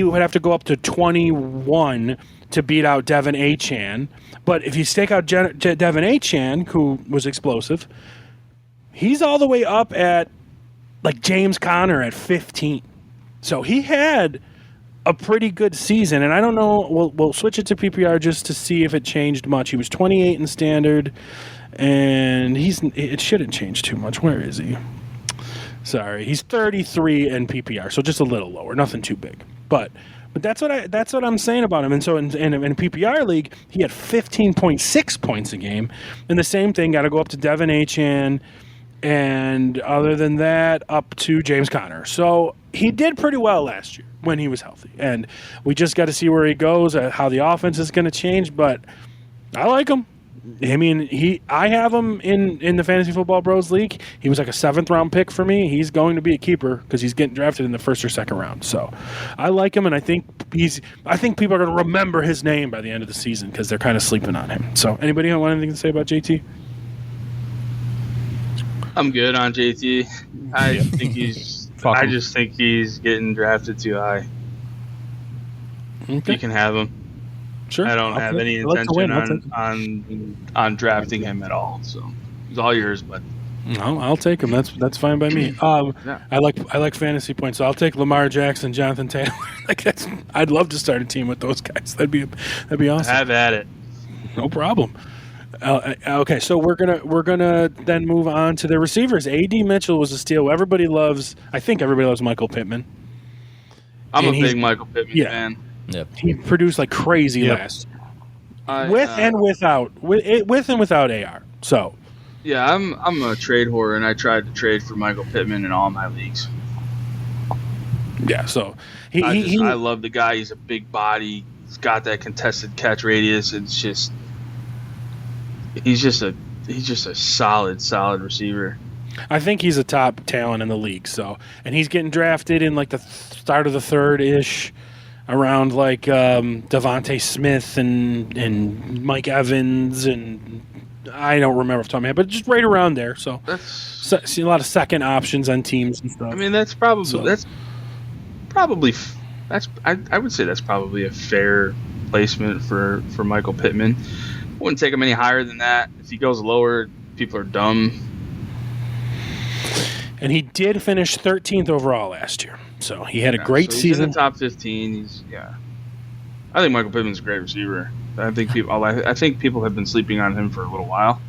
would have to go up to 21 to beat out Devin Achane. But if you stake out Devin Achane, who was explosive, He's all the way up at like James Conner at 15. So he had a pretty good season, and I don't know. We'll switch it to PPR just to see if it changed much. He was 28 in standard, and it shouldn't change too much. Where is he? Sorry, he's 33 in PPR, so just a little lower, nothing too big. But that's what I'm saying about him. And so in a PPR league, he had 15.6 points a game, and the same thing got to go up to Devin Achane, and other than that, up to James Conner. So he did pretty well last year when he was healthy, and we just got to see where he goes, how the offense is going to change. But I like him. I mean, I have him in the Fantasy Football Bros League. He was like a 7th-round pick for me. He's going to be a keeper because he's getting drafted in the 1st or 2nd round. So I like him, and I think people are going to remember his name by the end of the season because they're kind of sleeping on him. So anybody want anything to say about JT? I'm good on JT. I just think he's getting drafted too high. Okay. You can have him. Sure. I don't have any intention on drafting him at all. So it's all yours, but no, I'll take him. That's fine by me. Yeah. I like fantasy points, so I'll take Lamar Jackson, Jonathan Taylor. I'd love to start a team with those guys. That'd be awesome. Have at it. No problem. Okay, so we're gonna then move on to the receivers. A.D. Mitchell was a steal. I think everybody loves Michael Pittman. I'm a big Michael Pittman fan. Yep. He produced like crazy last year. With and without AR. So yeah, I'm a trade whore, and I tried to trade for Michael Pittman in all my leagues. Yeah, so I love the guy. He's a big body. He's got that contested catch radius. It's just he's just a solid receiver. I think he's a top talent in the league. So, and he's getting drafted in like the start of the 3rd-ish, around like Devontae Smith and Mike Evans, and I don't remember off the top of my head, but just right around there. So see a lot of second options on teams and stuff. I mean, I would say that's probably a fair placement for Michael Pittman. I wouldn't take him any higher than that. If he goes lower, people are dumb. And he did finish 13th overall last year, so he had a great he's season. In the top 15. I think Michael Pittman's a great receiver. I think people have been sleeping on him for a little while.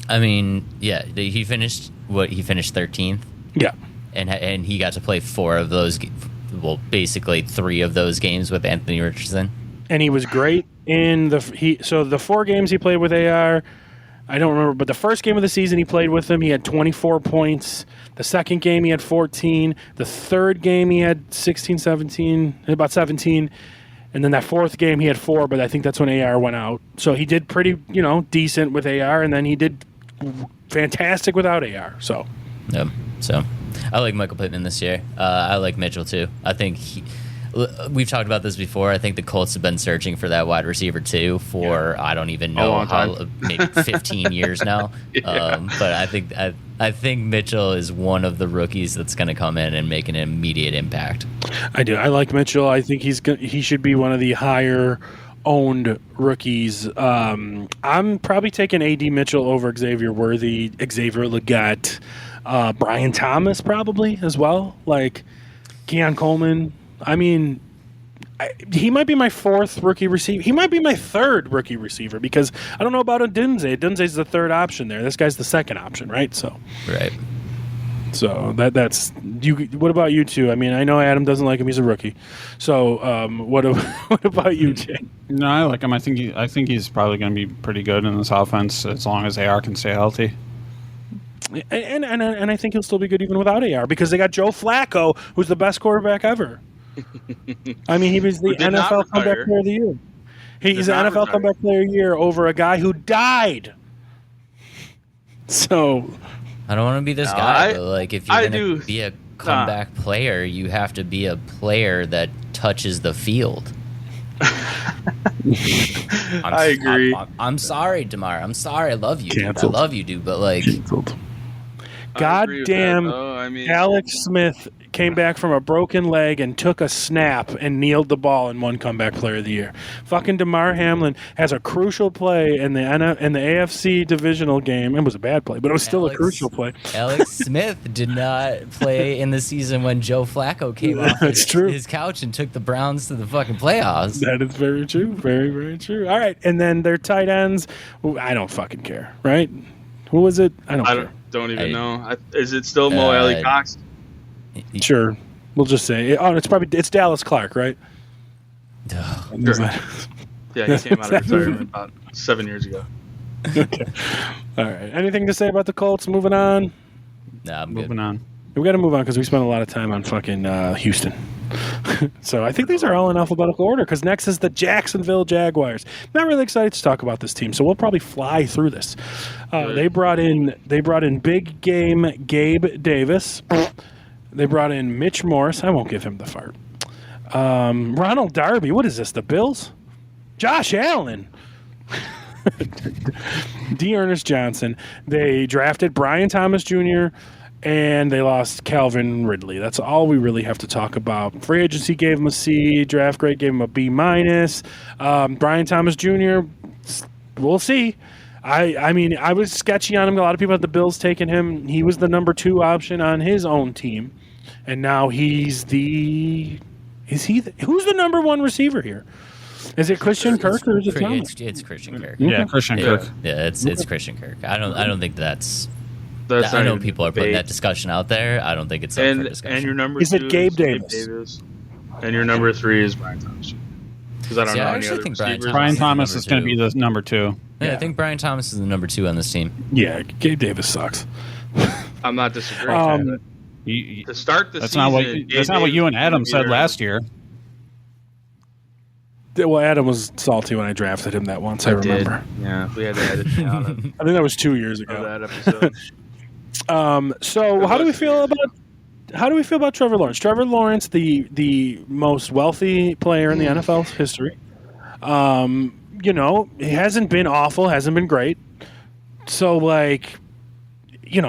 I mean, yeah, he finished 13th. Yeah, and he got to play 4 of those. Well, basically 3 of those games with Anthony Richardson. And he was great in the 4 games he played with AR. I don't remember, but the first game of the season he played with him, he had 24 points. The second game he had 14. The third game he had 16, 17, about 17. And then that 4th game he had 4, but I think that's when AR went out. So he did pretty, decent with AR, and then he did fantastic without AR. So, yep. So I like Michael Pittman this year. I like Mitchell too. I think we've talked about this before. I think the Colts have been searching for that wide receiver too for I don't even know how, maybe 15 years now. But I think Mitchell is one of the rookies that's going to come in and make an immediate impact. I do. I like Mitchell. I think he should be one of the higher owned rookies. I'm probably taking A.D. Mitchell over Xavier Worthy, Xavier Legette, Brian Thomas probably as well. Like Keon Coleman. I mean, he might be my 4th rookie receiver. He might be my 3rd rookie receiver because I don't know about Odunze. Odunze's the 3rd option there. This guy's the 2nd option, right? So, right. So that's you. What about you two? I mean, I know Adam doesn't like him. He's a rookie. So, what about you, Jay? No, I like him. I think he's probably going to be pretty good in this offense as long as AR can stay healthy. And I think he'll still be good even without AR because they got Joe Flacco, who's the best quarterback ever. I mean, he was the NFL Comeback Player of the Year. He's an NFL Comeback Player of the Year over a guy who died. So I don't want to be this guy, but like if you're going to be a comeback player, you have to be a player that touches the field. I agree. I'm sorry, Damar. I'm sorry. I love you. Canceled. I love you, dude. But like, canceled. God damn. I mean, Alex Smith came back from a broken leg and took a snap and kneeled the ball and won Comeback Player of the Year. Fucking DeMar Hamlin has a crucial play in the AFC divisional game. It was a bad play, but it was still a crucial play. Alex Smith did not play in the season when Joe Flacco came off his couch and took the Browns to the fucking playoffs. That is very true. Very, very true. All right, and then their tight ends, I don't fucking care, right? Who was it? I don't even know. Is it still Mo Alley Cox? Sure. We'll just say it's Dallas Clark, right? Sure. Yeah, he came out of retirement about 7 years ago. Okay. All right. Anything to say about the Colts? Moving on. Nah, I'm Moving on. We got to move on because we spent a lot of time on fucking Houston. So I think these are all in alphabetical order because next is the Jacksonville Jaguars. Not really excited to talk about this team, so we'll probably fly through this. They brought in big game Gabe Davis. They brought in Mitch Morse. I won't give him the fart. Ronald Darby. What is this? The Bills? Josh Allen. D. Ernest Johnson. They drafted Brian Thomas Jr. and they lost Calvin Ridley. That's all we really have to talk about. Free agency gave him a C. Draft grade gave him a B-. Brian Thomas Jr., we'll see. I mean, I was sketchy on him. A lot of people had the Bills taking him. He was the number 2 option on his own team. And now who's the number 1 receiver here? Is it Christian Kirk or is it Thomas? It's Christian Kirk. Yeah, Christian Kirk. Yeah, it's Christian Kirk. I don't think that's I know people are putting that discussion out there. I don't think it's up for discussion. And your number is 2 it Gabe Davis? And your number 3 is Brian Thomas. Because I don't know any other receivers. Brian Thomas is going to be the number 2. Yeah, I think Brian Thomas is the number 2 on this team. Yeah, Gabe Davis sucks. I'm not disagreeing. To start the season, that's not what you and Adam said last year. Well, Adam was salty when I drafted him that once. I remember. Yeah, we had to edit it out. I think that was 2 years ago. That episode. So how do we feel about Trevor Lawrence? Trevor Lawrence, the most wealthy player in the NFL's history. He hasn't been awful, hasn't been great. So,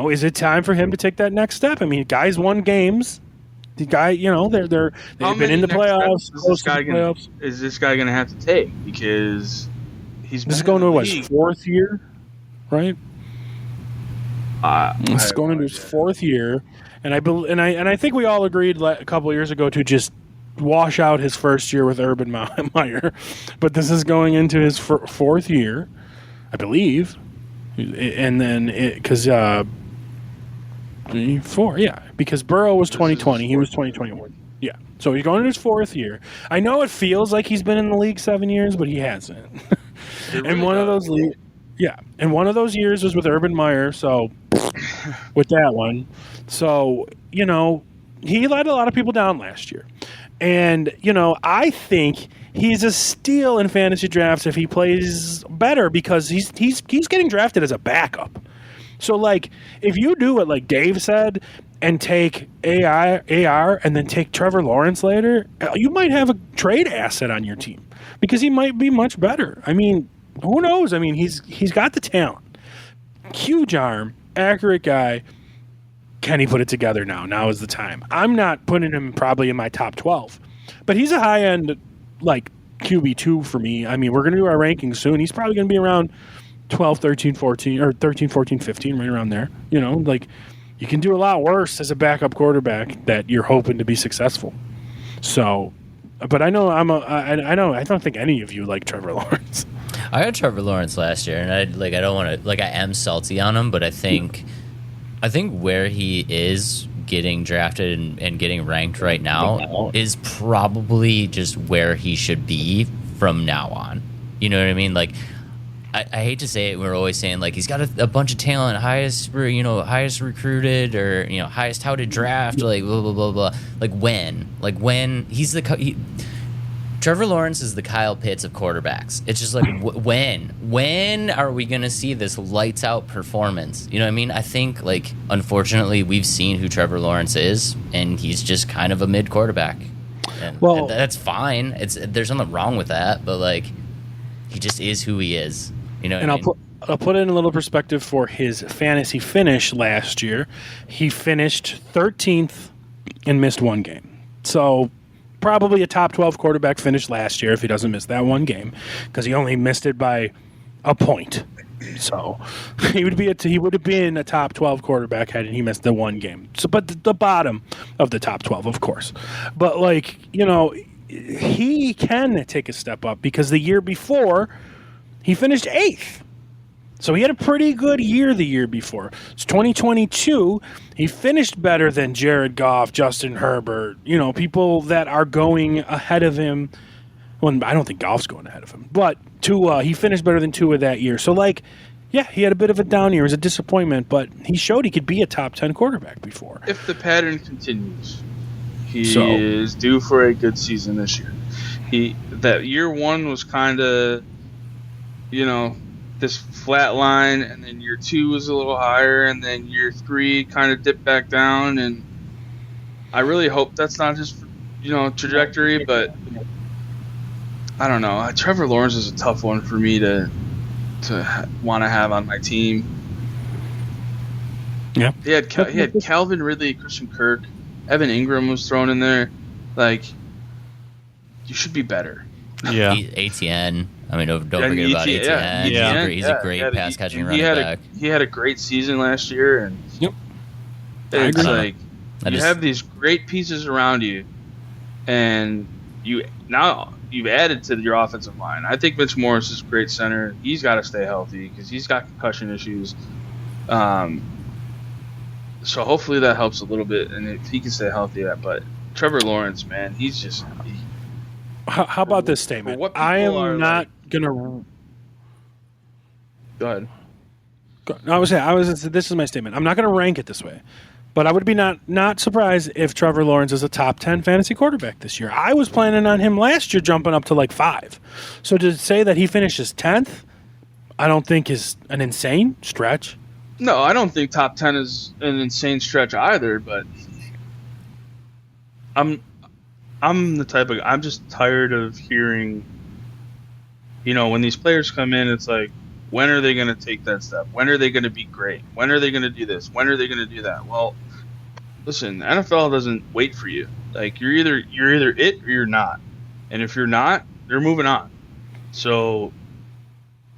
is it time for him to take that next step? I mean, guys won games. The guy, they've been in the playoffs. Is this guy going to have to take? Because this is going to his 4th year, right? This is going into his 4th year, and I think we all agreed a couple of years ago to just wash out his first year with Urban Meyer, but this is going into his 4th year, I believe, and then because 4, yeah, because Burrow was 2020, he was 2021, yeah. So he's going into his 4th year. I know it feels like he's been in the league 7 years, but he hasn't. And one of those years was with Urban Meyer. So with that one, so he let a lot of people down last year, and I think he's a steal in fantasy drafts if he plays better because he's getting drafted as a backup. So, if you do what, Dave said, and take AR and then take Trevor Lawrence later, you might have a trade asset on your team because he might be much better. I mean, who knows? I mean, he's got the talent. Huge arm, accurate guy. Can he put it together now? Now is the time. I'm not putting him probably in my top 12, but he's a high-end, QB2 for me. I mean, we're going to do our rankings soon. He's probably going to be around 12, 13, 14, or 13, 14, 15, right around there. You can do a lot worse as a backup quarterback that you're hoping to be successful. So, but I know I don't think any of you like Trevor Lawrence. I had Trevor Lawrence last year, and I don't want to, I am salty on him, but I think where he is getting drafted and getting ranked right now is probably just where he should be from now on. You know what I mean? I hate to say it, we're always saying he's got a bunch of talent, highest recruited or highest touted draft, blah blah blah blah. When he's Trevor Lawrence is the Kyle Pitts of quarterbacks. It's just when are we gonna see this lights out performance? You know what I mean? I think unfortunately we've seen who Trevor Lawrence is, and he's just kind of a mid quarterback. And that's fine. There's nothing wrong with that, but he just is who he is. You know what I mean? I'll put it in a little perspective for his fantasy finish last year. He finished 13th and missed one game. So probably a top 12 quarterback finish last year if he doesn't miss that one game, because he only missed it by a point. So he would have been a top 12 quarterback had he missed the one game. So, but the bottom of the top 12, of course. But like, you know, he can take a step up because the year before he finished 8th. So he had a pretty good year the year before. It's 2022. He finished better than Jared Goff, Justin Herbert, you know, people that are going ahead of him. Well, I don't think Goff's going ahead of him, but he finished better than Tua that year. So, like, yeah, he had a bit of a down year. It was a disappointment, but he showed he could be a top 10 quarterback before. If the pattern continues, he is due for a good season this year. That year one was kind of, you know, this flat line, and then year 2 was a little higher, and then year 3 kind of dipped back down. And I really hope that's not his, you know, trajectory, but I don't know. Trevor Lawrence is a tough one for me to want to have on my team. Yeah, he had Calvin Ridley, Christian Kirk, Evan Ingram was thrown in there. Like, you should be better. Yeah, ATN. I mean, don't forget about ATN. Yeah. He's a great pass catching running back. He had a great season last year, and it's like you have these great pieces around you, and you've added to your offensive line. I think Mitch Morris is a great center. He's got to stay healthy because he's got concussion issues. So hopefully that helps a little bit, and if he can stay healthy, but Trevor Lawrence, man, he's just. How about this statement? I am not gonna. Go ahead. No, this is my statement. I'm not gonna rank it this way, but I would be not surprised if Trevor Lawrence is a top 10 fantasy quarterback this year. I was planning on him last year jumping up to like 5. So to say that he finishes 10th, I don't think is an insane stretch. No, I don't think top 10 is an insane stretch either, but I'm the type of I'm just tired of hearing, you know, when these players come in, it's like, when are they going to take that step? When are they going to be great? When are they going to do this? When are they going to do that? Well, listen, the NFL doesn't wait for you. Like, you're either it or you're not. And if you're not, they're moving on. So,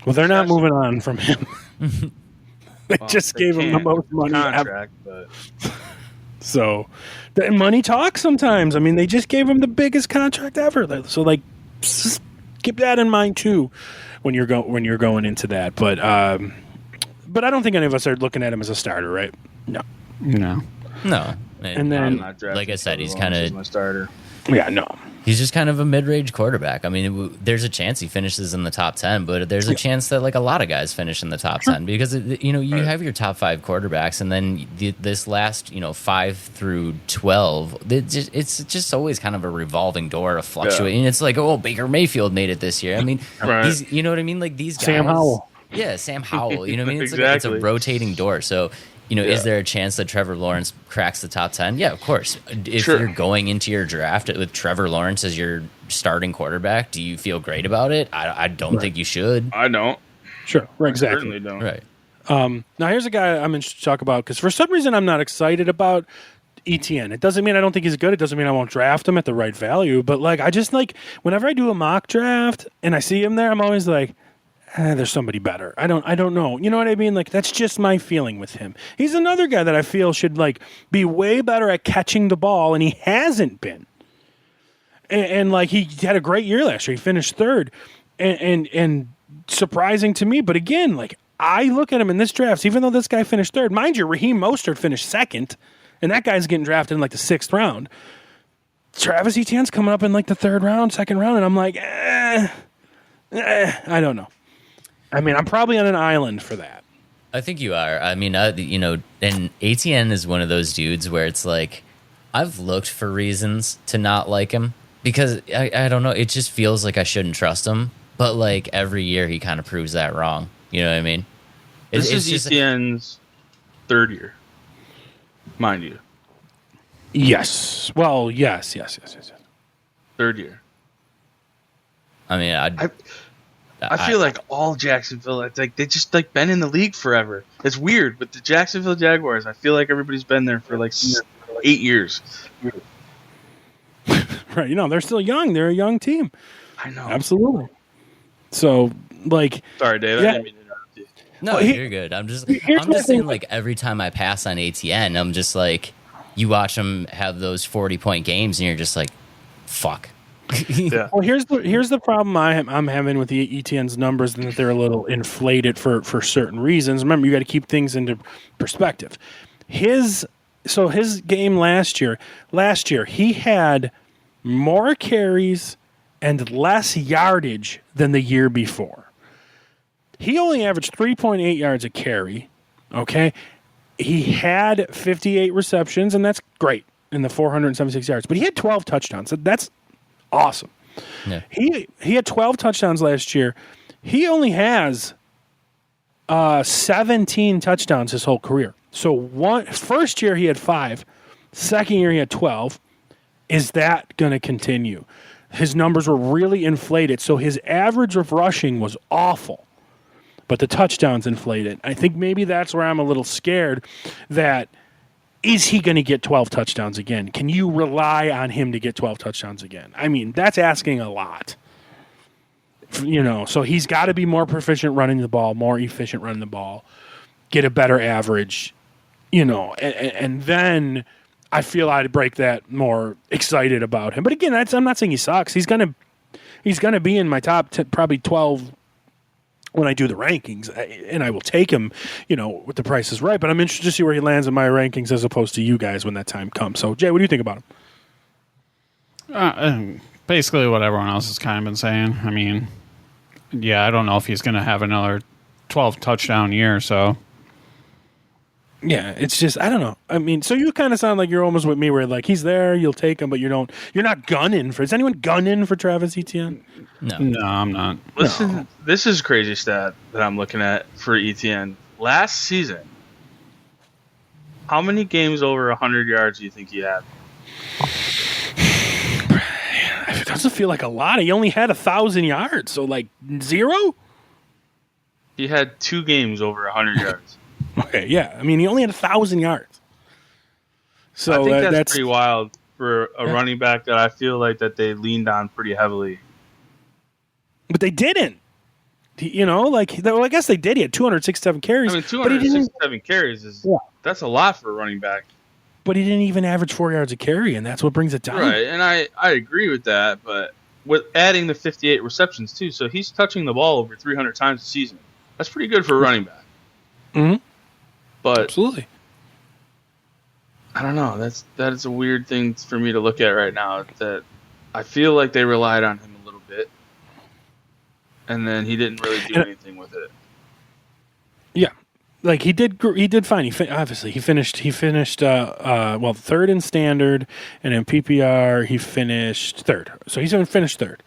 well, they're not moving on from him. They just gave him the most money contract, ever. But so, the money talks sometimes. I mean, they just gave him the biggest contract ever. So, like, just keep that in mind too when you're going into that. But I don't think any of us are looking at him as a starter, right? No. And then, like I said, he's kind of my starter. Yeah, no. He's just kind of a mid-range quarterback. I mean, there's a chance he finishes in the top 10, but there's a chance that like a lot of guys finish in the top 10 because you have your top 5 quarterbacks, and then this last 5 through 12, it's just always kind of a revolving door of fluctuating. Yeah. It's like, oh, Baker Mayfield made it this year. I mean, these, you know what I mean? Like these guys, Sam Howell. Yeah, Sam Howell. You know what I mean? It's exactly. Like, it's a rotating door. So. Is there a chance that Trevor Lawrence cracks the top 10? Yeah, of course. If you're going into your draft with Trevor Lawrence as your starting quarterback, do you feel great about it? I don't think you should. I don't. Sure, exactly. I certainly don't. Right. Now, here's a guy I'm interested to talk about because for some reason I'm not excited about ETN. It doesn't mean I don't think he's good. It doesn't mean I won't draft him at the right value. But like, I just like whenever I do a mock draft and I see him there, I'm always like, there's somebody better. I don't know. You know what I mean? Like, that's just my feeling with him. He's another guy that I feel should like be way better at catching the ball, and he hasn't been. And like, he had a great year last year. He finished 3rd, and surprising to me. But again, like, I look at him in this draft, even though this guy finished 3rd. Mind you, Raheem Mostert finished 2nd, and that guy's getting drafted in like the 6th round. Travis Etienne's coming up in like the 3rd round, 2nd round, and I'm like, I don't know. I mean, I'm probably on an island for that. I think you are. I mean, and ATN is one of those dudes where it's like, I've looked for reasons to not like him because I don't know. It just feels like I shouldn't trust him. But like every year he kind of proves that wrong. You know what I mean? This is ETN's 3rd year, mind you. Yes. Well, yes. 3rd year. I mean, I feel like all Jacksonville, it's like they just like been in the league forever. It's weird, but the Jacksonville Jaguars, I feel like everybody's been there for like 8 years. Right, they're still young. They're a young team. I know. Absolutely. So, like, sorry, Dave. Yeah. I didn't mean to interrupt you. No, you're good. I'm just saying, like, every time I pass on ATN, I'm just like, you watch them have those 40-point games, and you're just like, fuck. Yeah. Well, here's the problem I'm having with the ETN's numbers, and that they're a little inflated for certain reasons. Remember, you got to keep things into perspective. His game last year, he had more carries and less yardage than the year before. He only averaged 3.8 yards a carry. Okay, he had 58 receptions, and that's great, in the 476 yards. But he had 12 touchdowns. So that's awesome. Yeah. He had 12 touchdowns last year. He only has 17 touchdowns his whole career. So first year he had 5, second year he had 12. Is that going to continue? His numbers were really inflated, so his average of rushing was awful, but the touchdowns inflated. I think maybe that's where I'm a little scared that is he going to get 12 touchdowns again? Can you rely on him to get 12 touchdowns again? I mean, that's asking a lot. So he's got to be more proficient running the ball, more efficient running the ball, get a better average, and then I feel I'd break that more excited about him. But again, I'm not saying he sucks. He's gonna be in my top probably 12 when I do the rankings, and I will take him, with the price is right. But I'm interested to see where he lands in my rankings as opposed to you guys when that time comes. So, Jay, what do you think about him? Basically what everyone else has kind of been saying. I mean, yeah, I don't know if he's going to have another 12 touchdown year, so. Yeah, it's just, I don't know. I mean, so you kind of sound like you're almost with me where, like, he's there, you'll take him, but you're not gunning for, is anyone gunning for Travis Etienne? No, I'm not. Listen, this is a crazy stat that I'm looking at for ETN. Last season, how many games over 100 yards do you think he had? It doesn't feel like a lot. He only had 1,000 yards, so like 0? He had 2 games over 100 yards. Okay, yeah. I mean, he only had 1,000 yards. So I think that's pretty wild for a running back that I feel like that they leaned on pretty heavily. But they didn't. Well, I guess they did. He had 267 carries. I mean, 267 carries that's a lot for a running back. But he didn't even average 4 yards a carry, and that's what brings it down. Right, and I agree with that, but with adding the 58 receptions too, so he's touching the ball over 300 times a season. That's pretty good for a running back. Mm-hmm. But absolutely. I don't know. That is a weird thing for me to look at right now. That I feel like they relied on him a little bit, and then he didn't really do anything with it. Yeah, like he did fine. He finished third in standard, and in PPR he finished third. So he's going to finish third.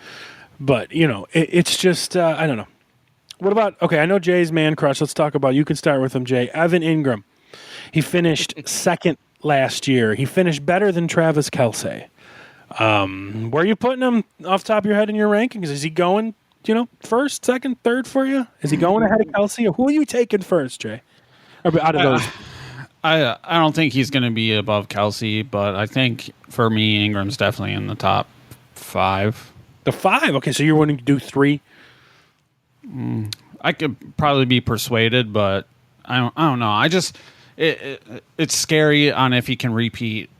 But it's just I don't know. What about, okay, I know Jay's man crush. Let's talk about, you can start with him, Jay. Evan Ingram. He finished second last year. He finished better than Travis Kelce. Where are you putting him off the top of your head in your rankings? Is he going, first, second, third for you? Is he going ahead of Kelce? Or who are you taking first, Jay? Out of those? I don't think he's going to be above Kelce, but I think for me, Ingram's definitely in the top 5. The 5? Okay, so you're wanting to do 3? I could probably be persuaded, but I don't know. I just it's scary on if he can repeat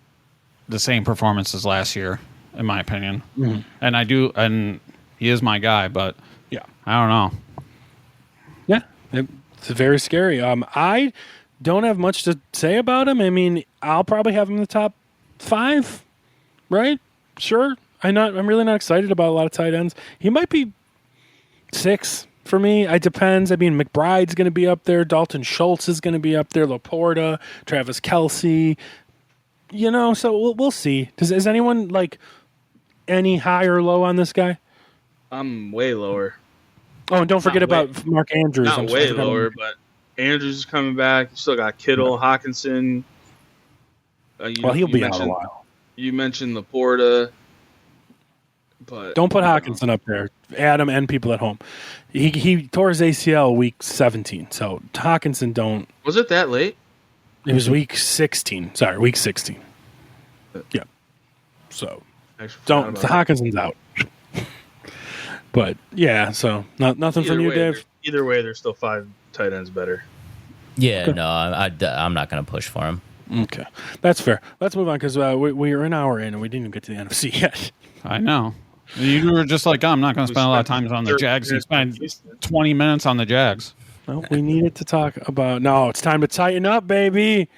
the same performance as last year, in my opinion. Mm-hmm. And he is my guy, but yeah, I don't know. Yeah, it's very scary. I don't have much to say about him. I mean, I'll probably have him in the top 5, right? Sure. I'm really not excited about a lot of tight ends. He might be 6. For me, it depends. I mean, McBride's going to be up there. Dalton Schultz is going to be up there. Laporta, Travis Kelce. So we'll see. Is anyone, any high or low on this guy? I'm way lower. Oh, and don't forget about Mark Andrews. Not way lower, but Andrews is coming back. You still got Kittle, Hawkinson. He'll be out a while. You mentioned Laporta. But Don't put Hawkinson up there, Adam, and people at home. He tore his ACL week 17, so Hawkinson don't. Was it that late? It was week 16. Sorry, week 16. Yeah. So don't. Hawkinson's out. But yeah, so nothing from you, Dave. Either way, there's still 5 tight ends better. Yeah, no, I'm not going to push for him. Okay, that's fair. Let's move on because we are an hour in and we didn't even get to the NFC yet. I know. You were just like, I'm not going to spend a lot of time on the Jags. You spent 20 minutes on the Jags. Well, we needed to talk about. No, it's time to tighten up, baby.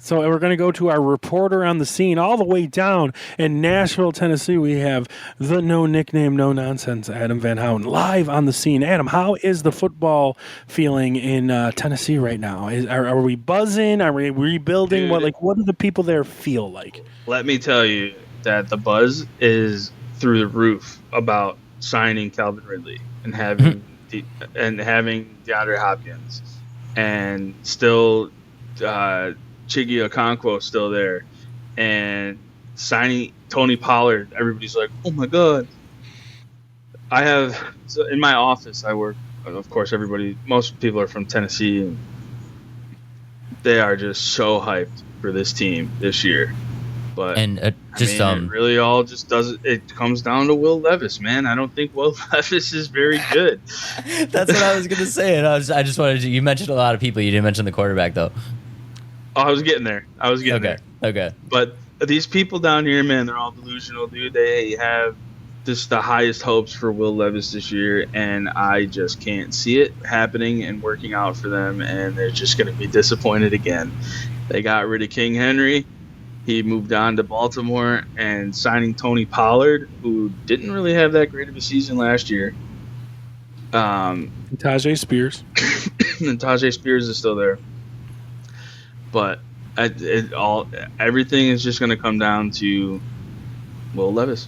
So we're going to go to our reporter on the scene all the way down in Nashville, Tennessee. We have the no nickname, no nonsense, Adam Van Houten, live on the scene. Adam, how is the football feeling in Tennessee right now? Are we buzzing? Are we rebuilding? Dude, What do the people there feel like? Let me tell you that the buzz is through the roof about signing Calvin Ridley and having having DeAndre Hopkins and still. Chiggy Okonkwo still there, and signing Tony Pollard. Everybody's like, "Oh my god!" So in my office, I work. Of course, most people are from Tennessee, and they are just so hyped for this team this year. But it really all just does. It comes down to Will Levis, man. I don't think Will Levis is very good. That's what I was gonna say, and I just wanted to. You mentioned a lot of people. You didn't mention the quarterback though. Oh, I was getting there. there. Okay. But these people down here, man, they're all delusional, dude. They have just the highest hopes for Will Levis this year, and I just can't see it happening and working out for them, and they're just going to be disappointed again. They got rid of King Henry. He moved on to Baltimore, and signing Tony Pollard, who didn't really have that great of a season last year. Tajay Spears. And Tajay Spears is still there. But everything is just going to come down to Will Levis.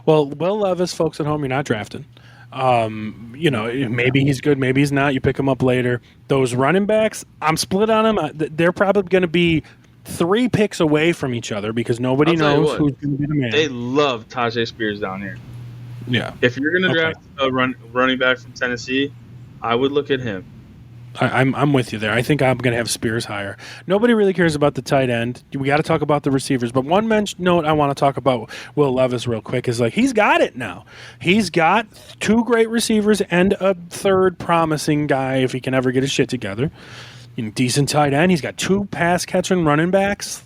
Well, Will Levis, folks at home, you're not drafting. Maybe he's good, maybe he's not. You pick him up later. Those running backs, I'm split on them. They're probably going to be 3 picks away from each other because nobody knows who's going to be the man. They love Tajay Spears down here. Yeah. If you're going to draft a running back from Tennessee, I would look at him. I'm with you there. I think I'm going to have Spears higher. Nobody really cares about the tight end. We got to talk about the receivers. But one note I want to talk about Will Levis real quick is he's got it now. He's got 2 great receivers and a 3rd promising guy if he can ever get his shit together. Decent tight end. He's got 2 pass catching running backs.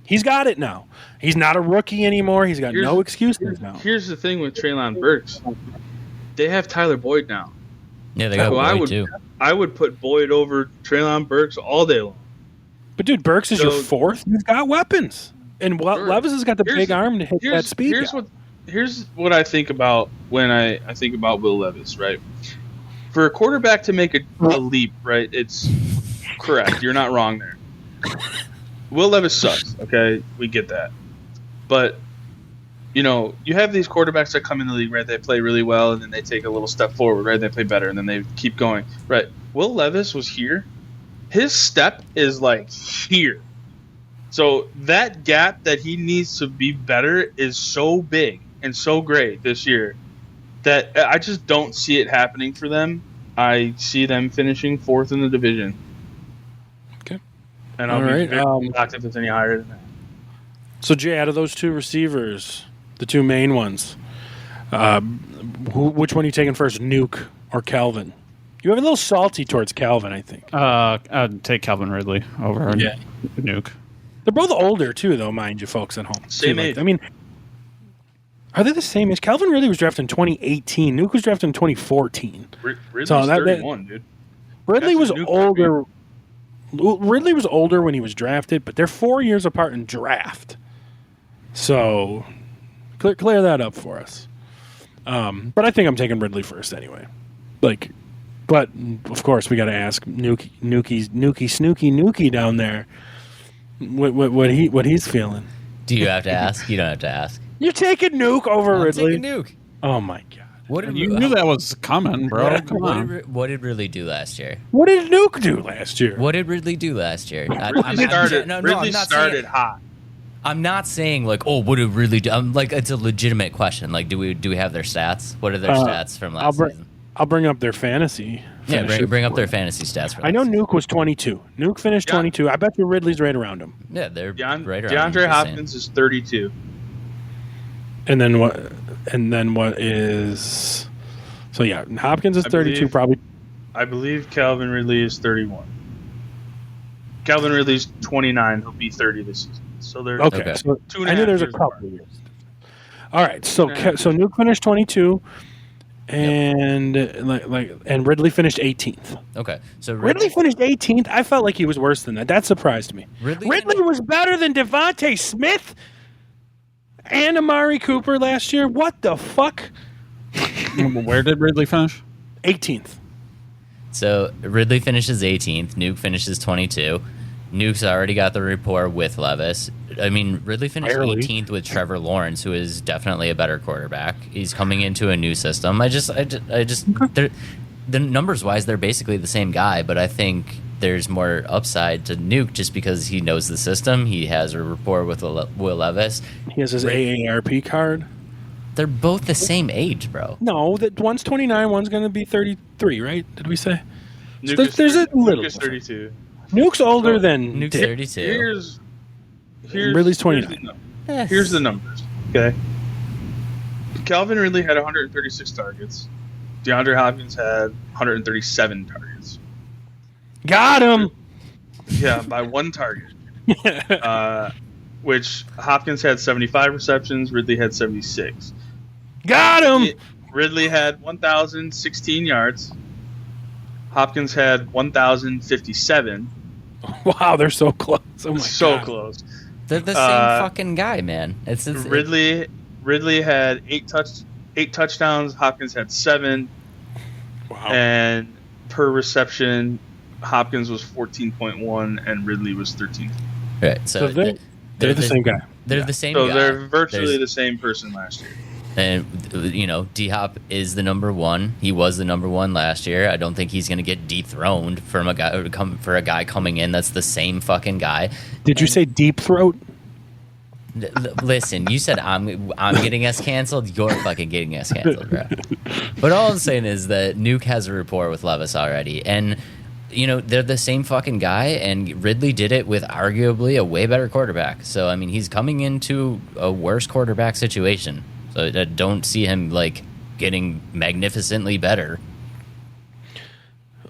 He's got it now. He's not a rookie anymore. He's got no excuses now. Here's the thing with Treylon Burks. They have Tyler Boyd now. Yeah, they got Boyd too. I would put Boyd over Treylon Burks all day long. But, dude, Burks is your 4th. He's got weapons. And Levis has got the big arm to hit that speed. Here's what I think about when I think about Will Levis, right? For a quarterback to make a leap, right, it's correct. You're not wrong there. Will Levis sucks, okay? We get that. But, you have these quarterbacks that come in the league, right? They play really well, and then they take a little step forward, right? They play better, and then they keep going, right? Will Levis was here. His step is here. So that gap that he needs to be better is so big and so great this year that I just don't see it happening for them. I see them finishing 4th in the division. Okay. And I'll be very shocked if it's any higher than that. So, Jay, out of those 2 receivers, the 2 main ones, which one are you taking first, Nuke or Calvin? You have a little salty towards Calvin, I think. I'd take Calvin Ridley over Nuke. They're both older, too, though, mind you, folks at home. Same age. Are they the same age? Calvin Ridley was drafted in 2018. Nuke was drafted in 2014. Ridley's 31, dude. Ridley was older. Ridley was older when he was drafted, but they're 4 years apart in draft. So clear that up for us. But I think I'm taking Ridley first anyway. But of course we got to ask Nuki down there what he's feeling. Do you have to ask? You don't have to ask. You're taking Nuke over Ridley. Taking Nuke. Oh my god. You knew that was coming, bro. Come on. What did Ridley do last year? What did Nuke do last year? What did Ridley do last year? Ridley started hot. I'm not saying like, oh, would it really do? I'm like, it's a legitimate question. Like, do we have their stats? What are their stats from last season? I'll bring up their fantasy. Yeah, bring up their fantasy stats. I know Nuke was 22. Nuke finished 22. I bet you Ridley's right around him. Yeah, they're right around. DeAndre Hopkins is 32. And then what? Is so? Yeah, Hopkins is 32. Probably. I believe Calvin Ridley is 31. Calvin Ridley's 29. He'll be 30 this season. So they're okay. So I knew there's a couple of years. All right. So Nuke finished 22. And and Ridley finished 18th. Okay, so Ridley finished 18th. I felt like he was worse than that. That surprised me. Ridley was better than Devontae Smith and Amari Cooper last year. What the fuck? Where did Ridley finish? 18th. So Ridley finishes 18th. Nuke finishes 22. Nuke's already got the rapport with Levis. I mean, Ridley finished 18th with Trevor Lawrence, who is definitely a better quarterback. He's coming into a new system. The numbers wise, they're basically the same guy, but I think there's more upside to Nuke just because he knows the system. He has a rapport with Will Levis. He has his AARP card. They're both the same age, bro. No, that one's 29, one's going to be 33, right? Did we say? There's a little. Nuke is 32. Nuke's older than Nuke's 32. Ridley's 29. Here's the numbers. Okay. Calvin Ridley had 136 targets. DeAndre Hopkins had 137 targets. Got him. Yeah, by one target. Which Hopkins had 75 receptions. Ridley had 76. Got him. Ridley had 1,016 yards. Hopkins had 1,057. Wow, they're so close. Oh my God. Close. They're the same fucking guy, man. Ridley had eight touchdowns. Hopkins had 7. Wow. And per reception, Hopkins was 14.1 and Ridley was 13. Right. So they're the same guy. They're the same guy. So they're virtually the same person last year. And, D-Hop is the number one. He was the number one last year. I don't think he's going to get dethroned for a guy coming in that's the same fucking guy. Did you say deep throat? Listen, you said I'm getting us canceled. You're fucking getting us canceled, bro. But all I'm saying is that Nuke has a rapport with Levis already. And, they're the same fucking guy. And Ridley did it with arguably a way better quarterback. So, I mean, he's coming into a worse quarterback situation. So I don't see him, getting magnificently better.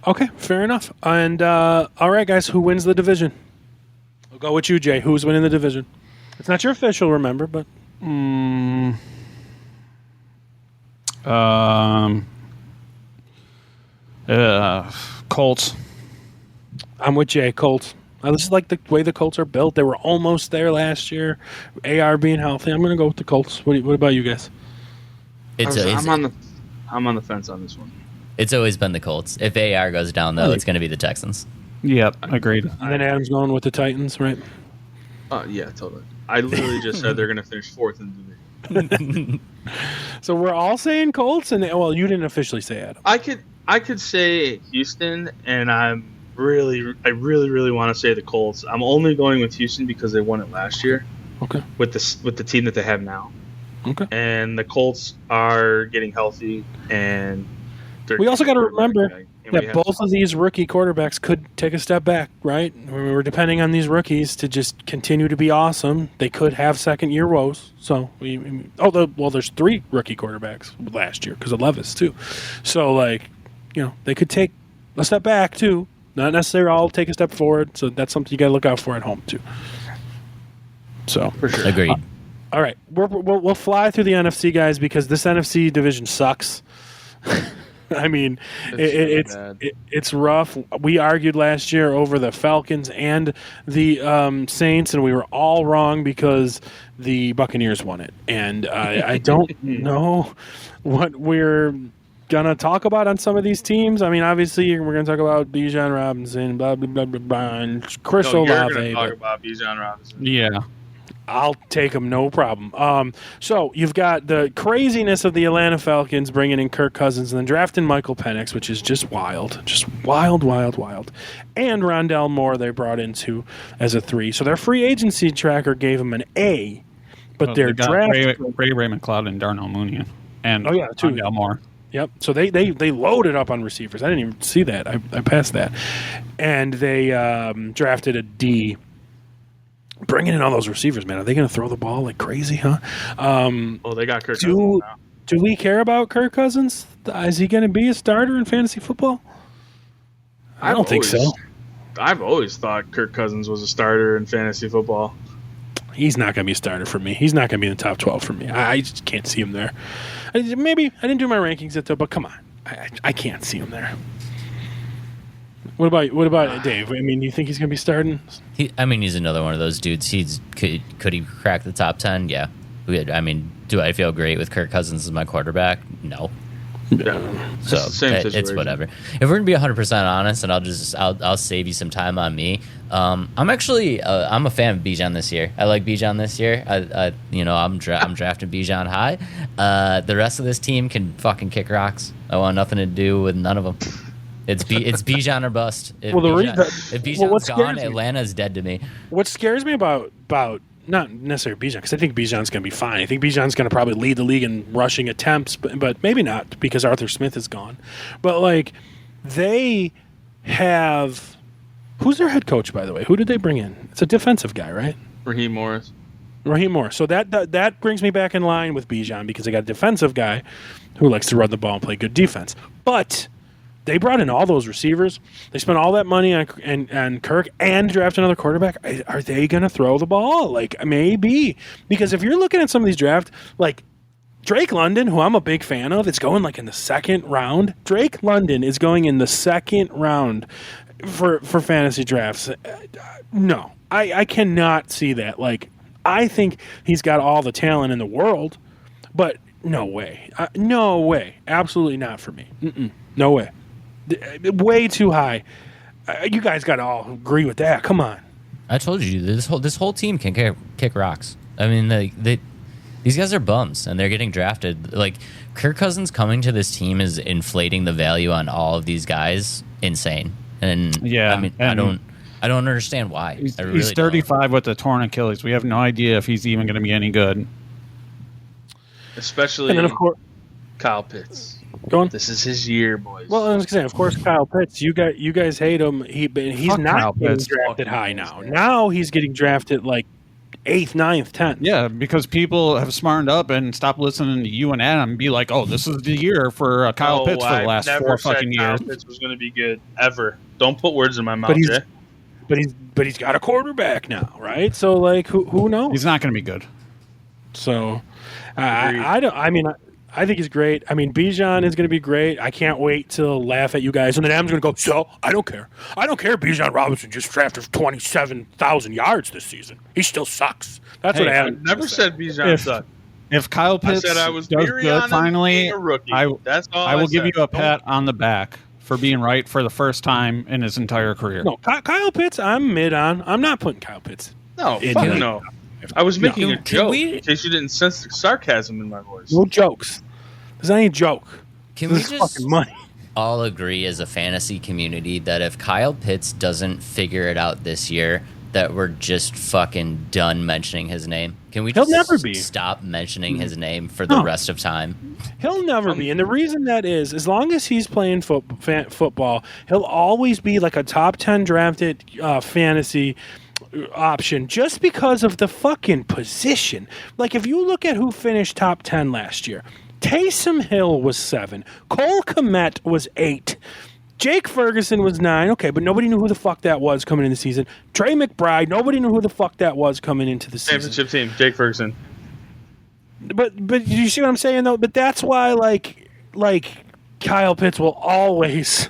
Okay, fair enough. And, all right, guys, who wins the division? I'll go with you, Jay. Who's winning the division? It's not your official, remember, but... Colts. I'm with Jay. Colts. I just like the way the Colts are built. They were almost there last year. AR being healthy. I'm going to go with the Colts. What about you guys? I'm on the fence on this one. It's always been the Colts. If AR goes down, though, it's going to be the Texans. Yep, agreed. And then Adam's going with the Titans, right? Yeah, totally. I literally just said they're going to finish 4th in the division. So we're all saying Colts, and you didn't officially say Adam. I could say Houston, and I really want to say the Colts. I'm only going with Houston because they won it last year. Okay. With the team that they have now. Okay. And the Colts are getting healthy, and we also got to remember that both of these rookie quarterbacks could take a step back, right? We're depending on these rookies to just continue to be awesome. They could have second-year woes. So, there's 3 rookie quarterbacks last year because of Levis, too. So, they could take a step back, too. Not necessarily all take a step forward. So, that's something you got to look out for at home, too. So, for sure. Agreed. All right. We'll fly through the NFC, guys, because this NFC division sucks. I mean, it's rough. We argued last year over the Falcons and the Saints, and we were all wrong because the Buccaneers won it. And I don't know what we're going to talk about on some of these teams. I mean, obviously, we're going to talk about Bijan Robinson, blah, blah, blah, blah, blah, and Chris Olave. You're going to talk about Bijan Robinson. Yeah. I'll take him, no problem. So you've got the craziness of the Atlanta Falcons bringing in Kirk Cousins and then drafting Michael Penix, which is just wild. Just wild. And Rondell Moore they brought in too as a 3. So their free agency tracker gave him an A, but their draft... Raymond McLeod and Darnell Mooney and two. Rondell Moore. Yep. So they loaded up on receivers. I didn't even see that. I passed that. And they drafted a D. Bringing in all those receivers, man. Are they going to throw the ball like crazy, huh? They got Kirk Cousins now. Do we care about Kirk Cousins? Is he going to be a starter in fantasy football? I don't think so. I've always thought Kirk Cousins was a starter in fantasy football. He's not going to be a starter for me. He's not going to be in the top 12 for me. I just can't see him there. Maybe I didn't do my rankings yet, though, but come on. I can't see him there. What about Dave? I mean, you think he's going to be starting? He's another one of those dudes. Could he crack the top 10? Yeah. Do I feel great with Kirk Cousins as my quarterback? No. So it's whatever. If we're gonna be 100% honest, and I'll save you some time on me. I'm a fan of Bijan this year. I like Bijan this year. I'm drafting Bijan high. The rest of this team can fucking kick rocks. I want nothing to do with none of them. It's Bijan or bust. If Bijan's gone, Atlanta's dead to me. What scares me about not necessarily Bijan, because I think Bijan's going to be fine. I think Bijan's going to probably lead the league in rushing attempts, but maybe not because Arthur Smith is gone. But they have who's their head coach, by the way? Who did they bring in? It's a defensive guy, right? Raheem Morris. So that brings me back in line with Bijan because they got a defensive guy who likes to run the ball and play good defense. But they brought in all those receivers. They spent all that money on Kirk and draft another quarterback. Are they going to throw the ball? Maybe. Because if you're looking at some of these drafts, Drake London, who I'm a big fan of, it's going in the second round. Drake London is going in the second round for fantasy drafts. No, I cannot see that. I think he's got all the talent in the world, but no way. No way. Absolutely not for me. No way. Way too high. You guys got to all agree with that. Come on. I told you this whole team can kick rocks. I mean, these guys are bums and they're getting drafted. Kirk Cousins coming to this team is inflating the value on all of these guys. Insane. And yeah, I don't understand why. He's 35 with a torn Achilles. We have no idea if he's even going to be any good. Especially, and then of course, Kyle Pitts. Go on. This is his year, boys. Well, I was saying, of course, Kyle Pitts. You guys hate him. He's not getting drafted high now. Now he's getting drafted 8th, 9th, 10th. Yeah, because people have smartened up and stopped listening to you and Adam and be like, "Oh, this is the year for Kyle Pitts for the last 4 fucking years." Kyle Pitts was going to be good ever. Don't put words in my mouth, Jay. But he's got a quarterback now, right? So who knows? He's not going to be good. So I think he's great. I mean, Bijan is going to be great. I can't wait to laugh at you guys. And then Adam's going to go, so I don't care. I don't care Bijan Robinson just drafted 27,000 yards this season. He still sucks. That's what Adam never said Bijan sucked. If Kyle Pitts does good finally, I will give you a pat on the back for being right for the first time in his entire career. No, Kyle Pitts, I'm mid on. I'm not putting Kyle Pitts. No, no. I was making a joke in case you didn't sense the sarcasm in my voice. No jokes. There's any joke. Can we just all agree as a fantasy community that if Kyle Pitts doesn't figure it out this year, that we're just fucking done mentioning his name? Can we just never be. Stop mentioning his name for the rest of time? He'll never be. And the reason that is, as long as he's playing football, he'll always be a top 10 drafted fantasy option just because of the fucking position. If you look at who finished top 10 last year, Taysom Hill was 7. Cole Kmet was 8. Jake Ferguson was 9. Okay, but nobody knew who the fuck that was coming into the season. Trey McBride, nobody knew who the fuck that was coming into the season. Championship team, Jake Ferguson. But you see what I'm saying though? But that's why Kyle Pitts will always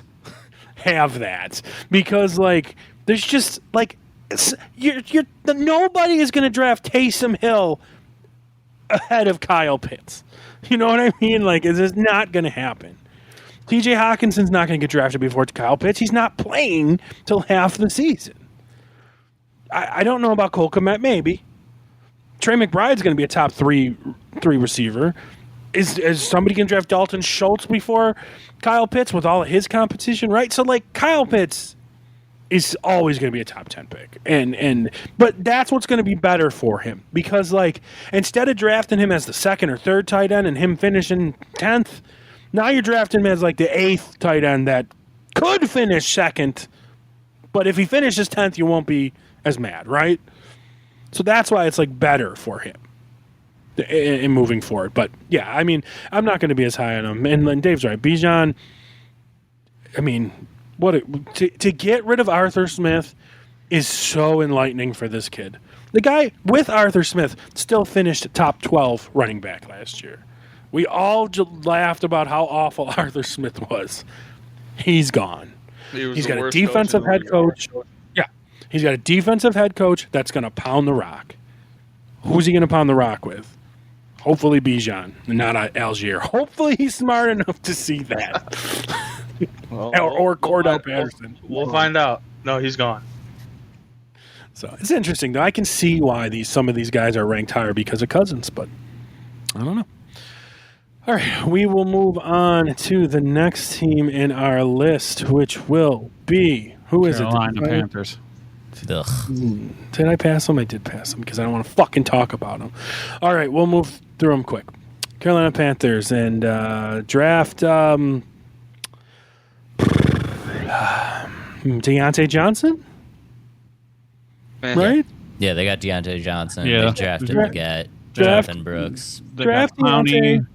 have that because there's just nobody is going to draft Taysom Hill ahead of Kyle Pitts. You know what I mean? It's just not going to happen. TJ Hawkinson's not going to get drafted before Kyle Pitts. He's not playing till half the season. I don't know about Cole Kmet, maybe. Trey McBride's going to be a top three receiver. Is somebody going to draft Dalton Schultz before Kyle Pitts with all of his competition, right? So, like, Kyle Pitts is always going to be a top 10 pick. But that's what's going to be better for him because, like, instead of drafting him as the second or third tight end and him finishing 10th, now you're drafting him as, like, the 8th tight end that could finish second, but if he finishes 10th, you won't be as mad, right? So that's why it's, like, better for him in moving forward. But, yeah, I mean, I'm not going to be as high on him. And Dave's right. Bijan, I mean, to get rid of Arthur Smith is so enlightening for this kid. The guy with Arthur Smith still finished top 12 running back last year. We all laughed about how awful Arthur Smith was. He's gone. He's got a defensive head coach. Yeah. He's got a defensive head coach that's going to pound the rock. Who's he going to pound the rock with? Hopefully Bijan, not Algier. Hopefully he's smart enough to see that. or Cordell Patterson. We'll find out. No, he's gone. So it's interesting, though. I can see why some of these guys are ranked higher because of Cousins, but I don't know. All right, we will move on to the next team in our list, which will be Carolina Panthers. Ugh. Did I pass them? I did pass them because I don't want to fucking talk about them. All right, we'll move through them quick. Carolina Panthers and draft Deontay Johnson, right? Yeah, they got Deontay Johnson. Yeah. They drafted Leggett, Jonathan Brooks. They got Clowney,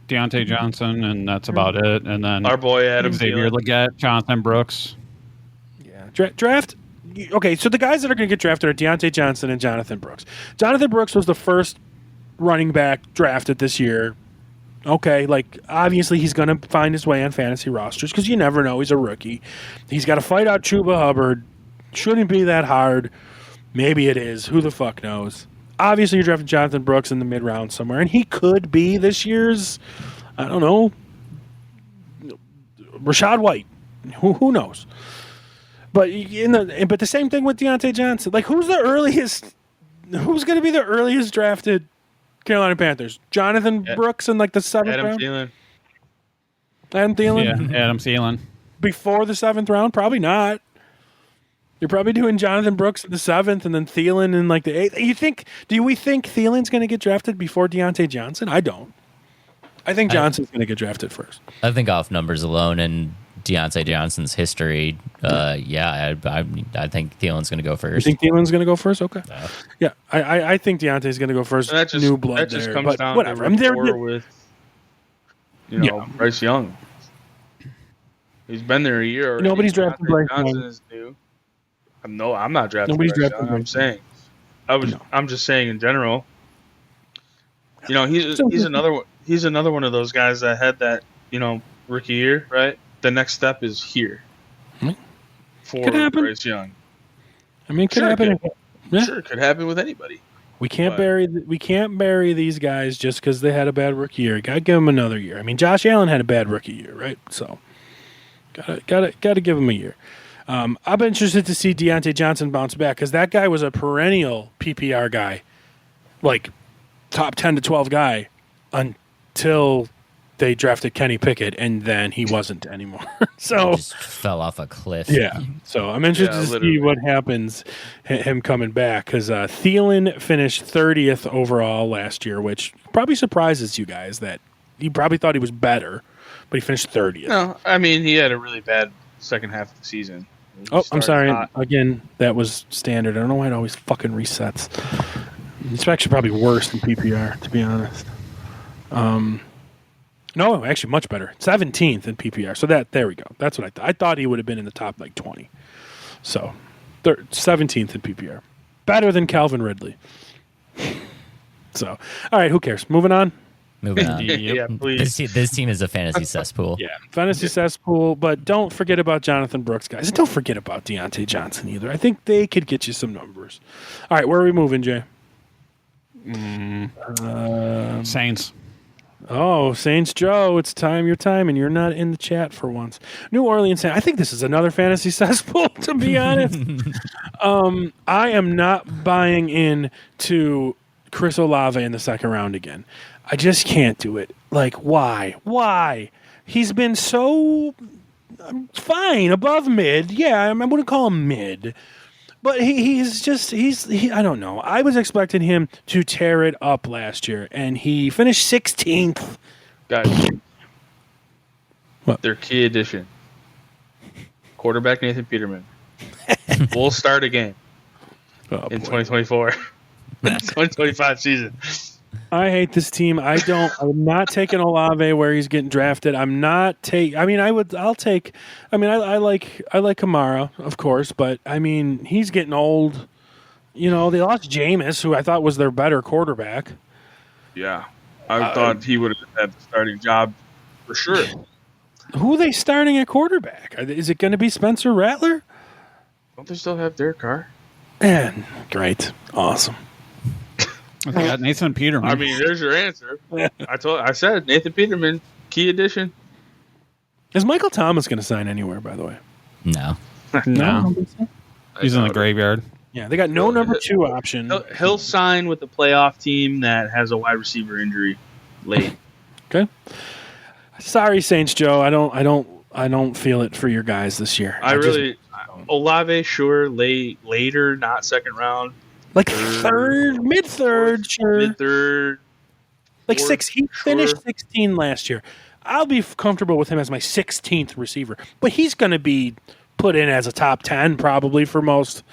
Deontay Johnson, and that's about it. And then Our boy Adam Xavier Thielen. Leggett, Jonathan Brooks. Yeah, draft. Okay, so the guys that are going to get drafted are Deontay Johnson and Jonathan Brooks. Jonathan Brooks was the first running back drafted this year. Okay, like, obviously he's going to find his way on fantasy rosters because you never know. He's a rookie. He's got to fight out Chuba Hubbard. Shouldn't be that hard. Maybe it is. Who the fuck knows? Obviously, you're drafting Jonathan Brooks in the mid-round somewhere, and he could be this year's, I don't know, Rashad White. Who knows? But the same thing with Deontay Johnson. Like, who's going to be the earliest drafted Carolina Panthers? Jonathan Brooks in like the 7th round? Adam Thielen? Yeah, Adam Thielen. Before the 7th round? Probably not. You're probably doing Jonathan Brooks in the 7th and then Thielen in like the 8th. Do we think Thielen's going to get drafted before Deontay Johnson? I don't. I think Johnson's going to get drafted first. I think off numbers alone and Deontay Johnson's history, I think Thielen's going to go first. You think Thielen's going to go first? Okay. Yeah, I think Deontay's going to go first. That just, new blood that just there, comes but down whatever. to rapport with, Bryce Young. He's been there a year already. Nobody's drafting Bryce Johnson Young. is new. No, I'm not drafting Nobody's Bryce drafting Young. Bryce I'm just saying in general. He's another one. He's another one of those guys that had that rookie year, right? The next step is here for Bryce Young. I mean, it could happen. Sure, it could happen with anybody. We can't bury these guys just because they had a bad rookie year. Got to give them another year. I mean, Josh Allen had a bad rookie year, right? So, got to give him a year. I'm interested to see Deontay Johnson bounce back because that guy was a perennial PPR guy, like top 10 to 12 guy until they drafted Kenny Pickett, and then he wasn't anymore. So he just fell off a cliff. Yeah. So I'm interested to see what happens, him coming back, because Thielen finished 30th overall last year, which probably surprises you guys that you probably thought he was better, but he finished 30th. No, I mean, he had a really bad second half of the season. I'm sorry. Again, that was standard. I don't know why it always fucking resets. It's actually probably worse than PPR, to be honest. No, actually much better. 17th in PPR. So there we go. That's what I thought. I thought he would have been in the top like 20. So 17th in PPR. Better than Calvin Ridley. So, all right, who cares? Moving on. Yeah, please. This team is a fantasy cesspool. Yeah, fantasy cesspool. But don't forget about Jonathan Brooks, guys. And don't forget about Deontay Johnson either. I think they could get you some numbers. All right, where are we moving, Jay? Saints. Oh, Saints Joe, it's your time, and you're not in the chat for once. New Orleans Saints. I think this is another fantasy cesspool, to be honest. I am not buying in to Chris Olave in the second round again. I just can't do it. Like, why? Why? He's been so fine, above mid. Yeah, I wouldn't call him mid. But he's I don't know. I was expecting him to tear it up last year, and he finished 16th. Guys, What? their key addition. Quarterback Nathan Peterman will start a game in 2024. 2025 season. I hate this team. I'm not taking Olave where he's getting drafted. I like Kamara, of course, but I mean, he's getting old. They lost Jameis, who I thought was their better quarterback. Yeah. I thought he would have had the starting job for sure. Who are they starting at quarterback? Is it going to be Spencer Rattler? Don't they still have Derek Carr? Man, great. Awesome. They got Nathan Peterman. I mean, there's your answer. I said Nathan Peterman, key addition. Is Michael Thomas going to sign anywhere, by the way? No. No. He's in the graveyard. Yeah, they got no number 2 option. He'll sign with a playoff team that has a wide receiver injury late. Okay. Sorry, Saints Joe. I don't feel it for your guys this year. Olave, sure, later, not second round. Like mid-third, sure. Mid-third. Like fourth, 6. He finished 16 last year. I'll be comfortable with him as my 16th receiver. But he's going to be put in as a top 10 probably for most,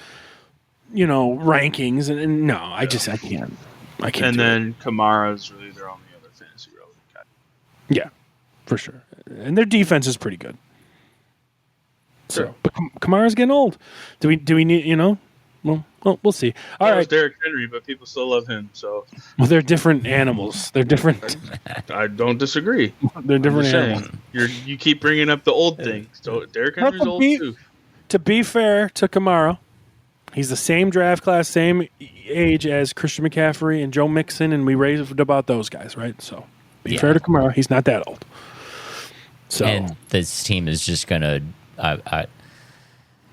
rankings. And no, I can't. And then Kamara's really their only other fantasy relevant guy. Yeah, for sure. And their defense is pretty good. Sure. So, but Kamara's getting old. Do we need, Well, we'll see. All right, Derrick Henry, but people still love him. So, they're different animals. They're different. I don't disagree. They're different animals. You keep bringing up the old thing. So Derrick Henry's old too. To be fair to Kamara, he's the same draft class, same age as Christian McCaffrey and Joe Mixon, and we raved about those guys, right? So, be fair to Kamara, he's not that old. So, and this team is just gonna.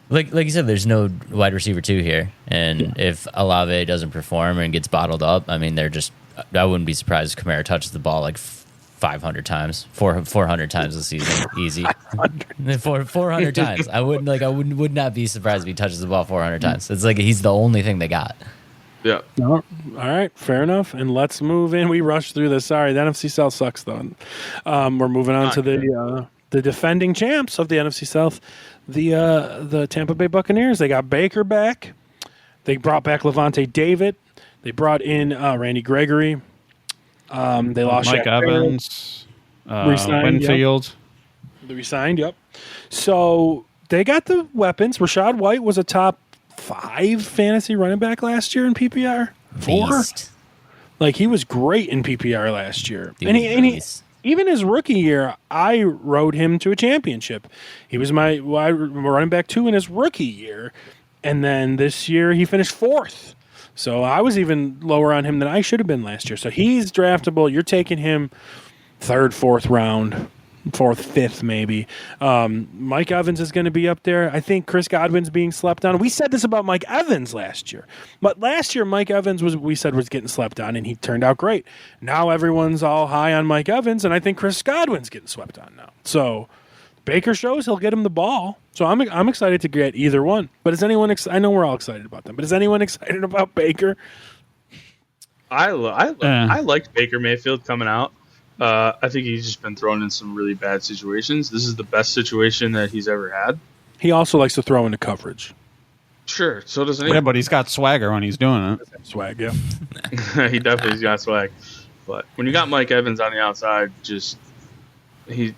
Like you said, there's no wide receiver 2 here, and if Olave doesn't perform and gets bottled up, I mean, I wouldn't be surprised if Kamara touches the ball like 500 times, 400 times this season, easy. 400 times. I would not be surprised if he touches the ball 400 times. It's like he's the only thing they got. Yeah. All right, fair enough. And let's move in. We rushed through this. Sorry, the NFC South sucks though. We're moving on to the defending champs of the NFC South. The Tampa Bay Buccaneers. They got Baker back. They brought back Levante David. They brought in Randy Gregory. They lost Mike Shaq Evans, Resigned, Winfield. Yep. They resigned, yep. So they got the weapons. Rashad White was a top 5 fantasy running back last year in PPR. 4. Beast. Like, he was great in PPR last year. Dude, And he even his rookie year, I rode him to a championship. He was my running back 2 in his rookie year. And then this year, he finished 4th. So I was even lower on him than I should have been last year. So he's draftable. You're taking him 3rd, 4th round, 4th, 5th maybe. Mike Evans is going to be up there. I think Chris Godwin's being slept on. We said this about Mike Evans last year. But last year, Mike Evans was getting slept on, and he turned out great. Now everyone's all high on Mike Evans, and I think Chris Godwin's getting swept on now. So Baker shows he'll get him the ball. So I'm excited to get either one. But is anyone I know we're all excited about them, but is anyone excited about Baker? I liked Baker Mayfield coming out. I think he's just been thrown in some really bad situations. This is the best situation that he's ever had. He also likes to throw into coverage. Sure, so does Yeah, but he's got swagger when he's doing it. Swag, yeah. He definitely's got swag. But when you got Mike Evans on the outside,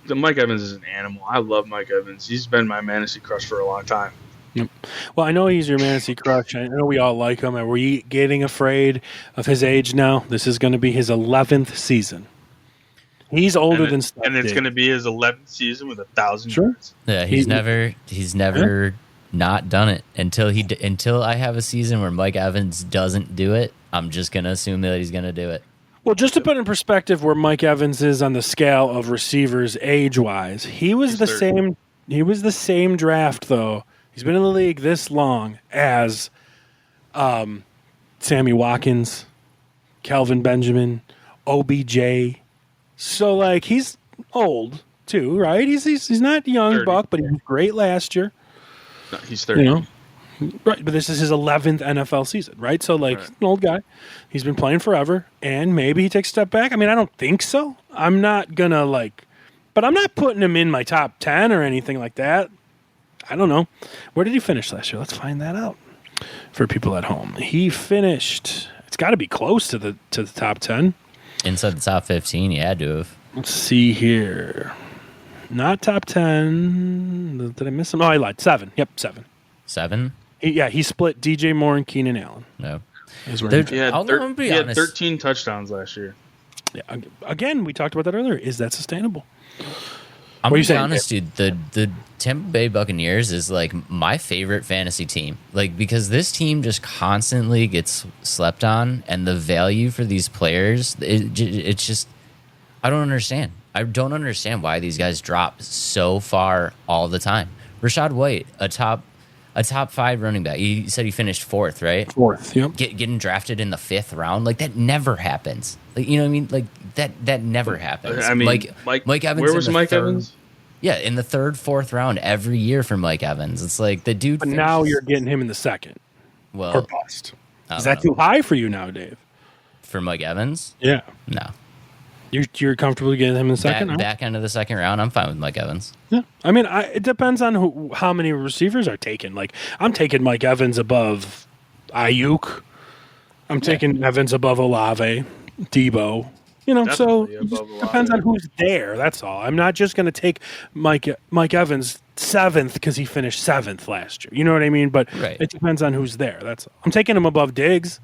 Mike Evans is an animal. I love Mike Evans. He's been my fantasy crush for a long time. Yep. Well, I know he's your fantasy crush. I know we all like him. Are we getting afraid of his age now? This is going to be his 11th season. He's older than Steph and it's Diggs. going to be his 11th season with 1,000 Sure. yards. Yeah, he's never not done it until I have a season where Mike Evans doesn't do it. I'm just going to assume that he's going to do it. Well, just to put in perspective where Mike Evans is on the scale of receivers age-wise, he was the same draft though. He's been in the league this long as Sammy Watkins, Kelvin Benjamin, OBJ. So, like, he's old, too, right? He's not young, 30. Buck, but he was great last year. No, he's 30. You know? Right, but this is his 11th NFL season, right? So, like, Right. an old guy. He's been playing forever, and maybe he takes a step back. I mean, I don't think so. I'm not going to, like, but I'm not putting him in my top 10 or anything like that. I don't know. Where did he finish last year? Let's find that out for people at home. He finished, it's got to be close to the top 10. Inside the top 15, you had to have. Let's see here. Not top 10. Did I miss him? Oh, I lied. 7. Yep, 7. 7? He split DJ Moore and Keenan Allen. No. Is where They're- he- He had, I'm gonna be he had honest. 13 touchdowns last year. yeah, again, we talked about that earlier. Is that sustainable? I'm What are you gonna be saying, honest, dude. The Tampa Bay Buccaneers is like my favorite fantasy team. Like, because this team just constantly gets slept on, and the value for these players, it's just I don't understand. I don't understand why these guys drop so far all the time. Rashad White, a top 5 running back. You said he finished 4th, right? 4th, yep. Getting drafted in the 5th round, like that never happens. Like, you know what I mean? Like that never happens. I mean, Mike Evans. Where in was the Mike 3rd Evans? Yeah, in the 3rd, 4th round every year for Mike Evans. It's like the dude. But now finishes- you're getting him in the 2nd or well bust. I Is don't that know. too high for you now, Dave? For Mike Evans. Yeah. No, You're comfortable getting him in the 2nd? back end of the 2nd round. I'm fine with Mike Evans. Yeah. I mean, it depends on how many receivers are taken. Like, I'm taking Mike Evans above Ayuk. I'm taking Evans above Olave, Debo. You know, so Definitely it just above depends Olave. on who's there. That's all. I'm not just going to take Mike Evans 7th because he finished 7th last year. You know what I mean? But Right. it depends on who's there. That's all. I'm taking him above Diggs.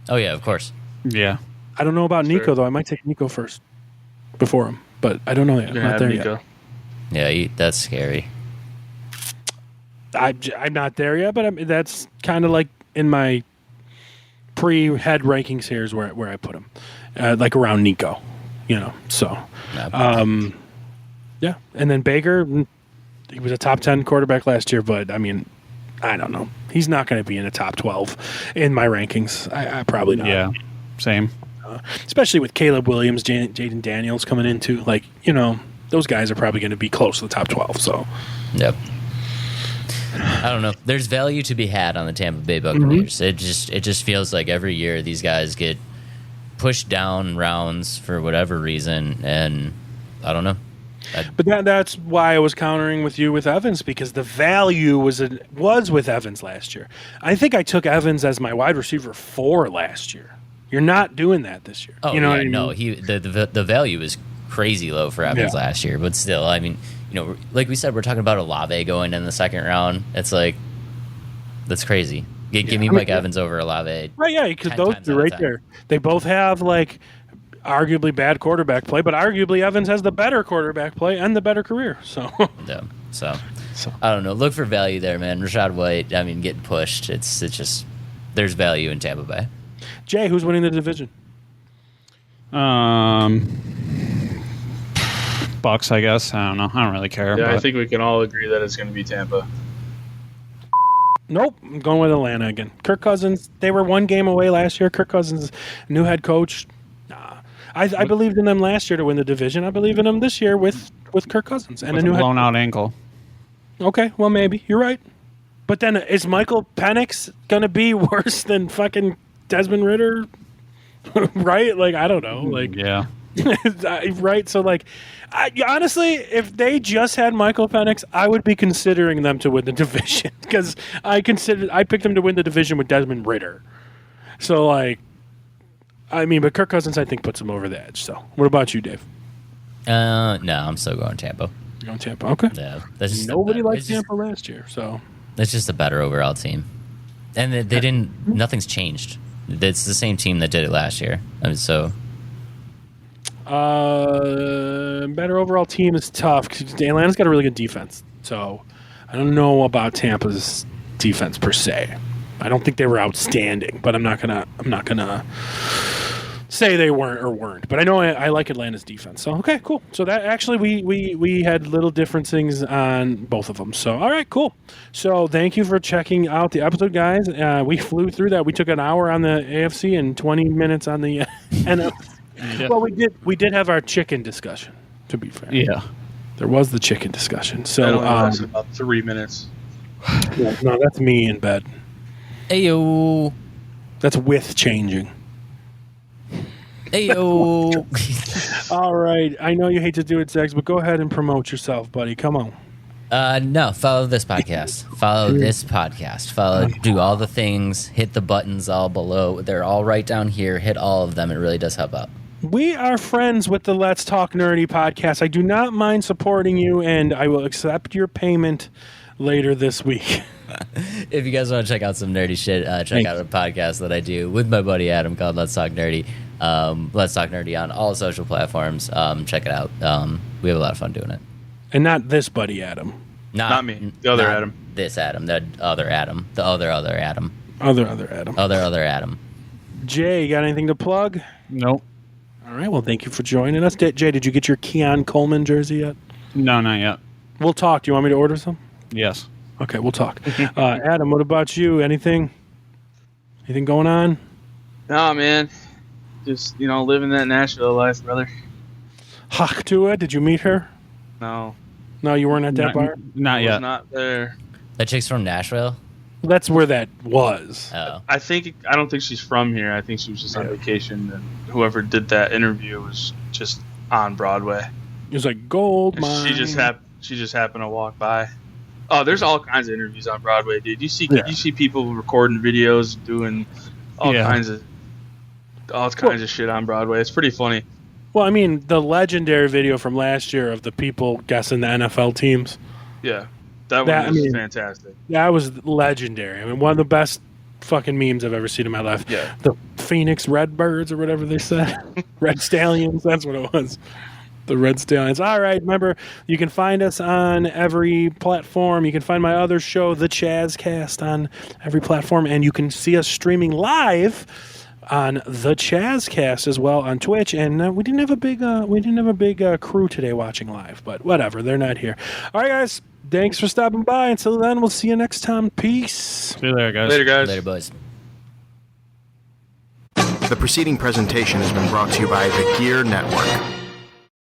Oh yeah, of course. Yeah. I don't know about Sure. Nico, though. I might take Nico first before him. But I don't know yet. I'm You're not gonna there have yet. Nico. Yeah, that's scary. I'm not there yet, but that's kind of like in my pre-head rankings here is where I put him, like around Nico, you know. So, No. yeah. And then Baker, he was a top 10 quarterback last year, but I mean, I don't know. He's not going to be in the top 12 in my rankings. I probably not. Yeah. Same. Especially with Caleb Williams, Jaden Daniels coming in too. Like, you know, those guys are probably going to be close to the top 12. So, Yep. I don't know. There's value to be had on the Tampa Bay Buccaneers. It just feels like every year these guys get pushed down rounds for whatever reason, and I don't know. but that's why I was countering with you with Evans, because the value was with Evans last year. I think I took Evans as my wide receiver 4 last year. You're not doing that this year. Oh, you know yeah, what I mean? no. The value is crazy low for Evans Yeah. last year, but still, I mean, you know, like we said, we're talking about Olave going in the 2nd round. It's like that's crazy. Give me Mike Evans over Olave. Right, yeah, because 10 those times two out of right 10. there, they both have like arguably bad quarterback play, but arguably Evans has the better quarterback play and the better career. So, Yeah. So I don't know. Look for value there, man. Rashad White, I mean, getting pushed. It's just there's value in Tampa Bay. Jay, who's winning the division? Bucks, I guess. I don't know. I don't really care. Yeah, but I think we can all agree that it's going to be Tampa. Nope, I'm going with Atlanta again. Kirk Cousins, they were 1 game away last year. Kirk Cousins, new head coach. Nah, I believed in them last year to win the division. I believe in them this year with Kirk Cousins and with a new a head. blown out ankle. Okay, well maybe you're right, but then is Michael Penix going to be worse than fucking Desmond Ridder? Right? Like I don't know. Like Yeah. right? So, like, honestly, if they just had Michael Penix, I would be considering them to win the division because I picked them to win the division with Desmond Ridder. So, like, I mean, but Kirk Cousins, I think, puts them over the edge. So, what about you, Dave? No, I'm still going Tampa. You're going Tampa? Okay. Yeah, that's just Nobody liked it's just- Tampa last year, so That's just a better overall team, and they didn't. Nothing's changed. It's the same team that did it last year. I mean, so better overall team is tough because Atlanta's got a really good defense. So, I don't know about Tampa's defense per se. I don't think they were outstanding, but I'm not gonna say they weren't or weren't, but I know I like Atlanta's defense. So okay, cool. So that actually we had little different things on both of them. So all right, cool. So thank you for checking out the episode, guys. We flew through that. We took an hour on the AFC and 20 minutes on the NFC. Yeah. Well, we did have our chicken discussion. To be fair, Yeah. there was the chicken discussion. That So only lasted about 3 minutes. no, that's me in bed. Ayo. That's with changing. Ayo. All right. I know you hate to do it, Zegs, but go ahead and promote yourself, buddy. Come on. No, follow this podcast. Do all the things. Hit the buttons all below. They're all right down here. Hit all of them. It really does help out. We are friends with the Let's Talk Nerdy podcast. I do not mind supporting you, and I will accept your payment later this week. If you guys want to check out some nerdy shit, check out a podcast that I do with my buddy Adam called Let's Talk Nerdy. Let's Talk Nerdy on all social platforms. Check it out. We have a lot of fun doing it. And not this buddy, Adam. Not me. The other Adam. This Adam. The other Adam. The other Adam. Other Adam. Other Adam. Jay, you got anything to plug? Nope. All right. Well, thank you for joining us. Jay, did you get your Keon Coleman jersey yet? No, not yet. We'll talk. Do you want me to order some? Yes. Okay, we'll talk. Adam, what about you? Anything going on? Nah, man. Just, living that Nashville life, brother. Hawk to it. Did you meet her? No. No, you weren't at that bar? Not I was yet. not there. That chick's from Nashville? That's where that was. Oh. I don't think she's from here. I think she was just on vacation, and whoever did that interview was just on Broadway. It was like gold mine. She just happened to walk by. Oh, there's all kinds of interviews on Broadway, dude. You see people recording videos, doing all kinds of shit on Broadway. It's pretty funny. Well, I mean, the legendary video from last year of the people guessing the NFL teams. Yeah, that was fantastic. That was legendary. I mean, one of the best fucking memes I've ever seen in my life. Yeah. The Phoenix Redbirds or whatever they said. Red Stallions, that's what it was. The Red Stallions. All right, remember, you can find us on every platform. You can find my other show, The Chazzcast, on every platform, and you can see us streaming live on The Chazzcast as well on Twitch. And we didn't have a big crew today watching live, but whatever, they're not here. All right, guys, thanks for stopping by. Until then, we'll see you next time. Peace. See you later, guys. Later, guys. Later, boys. The preceding presentation has been brought to you by the Gear Network.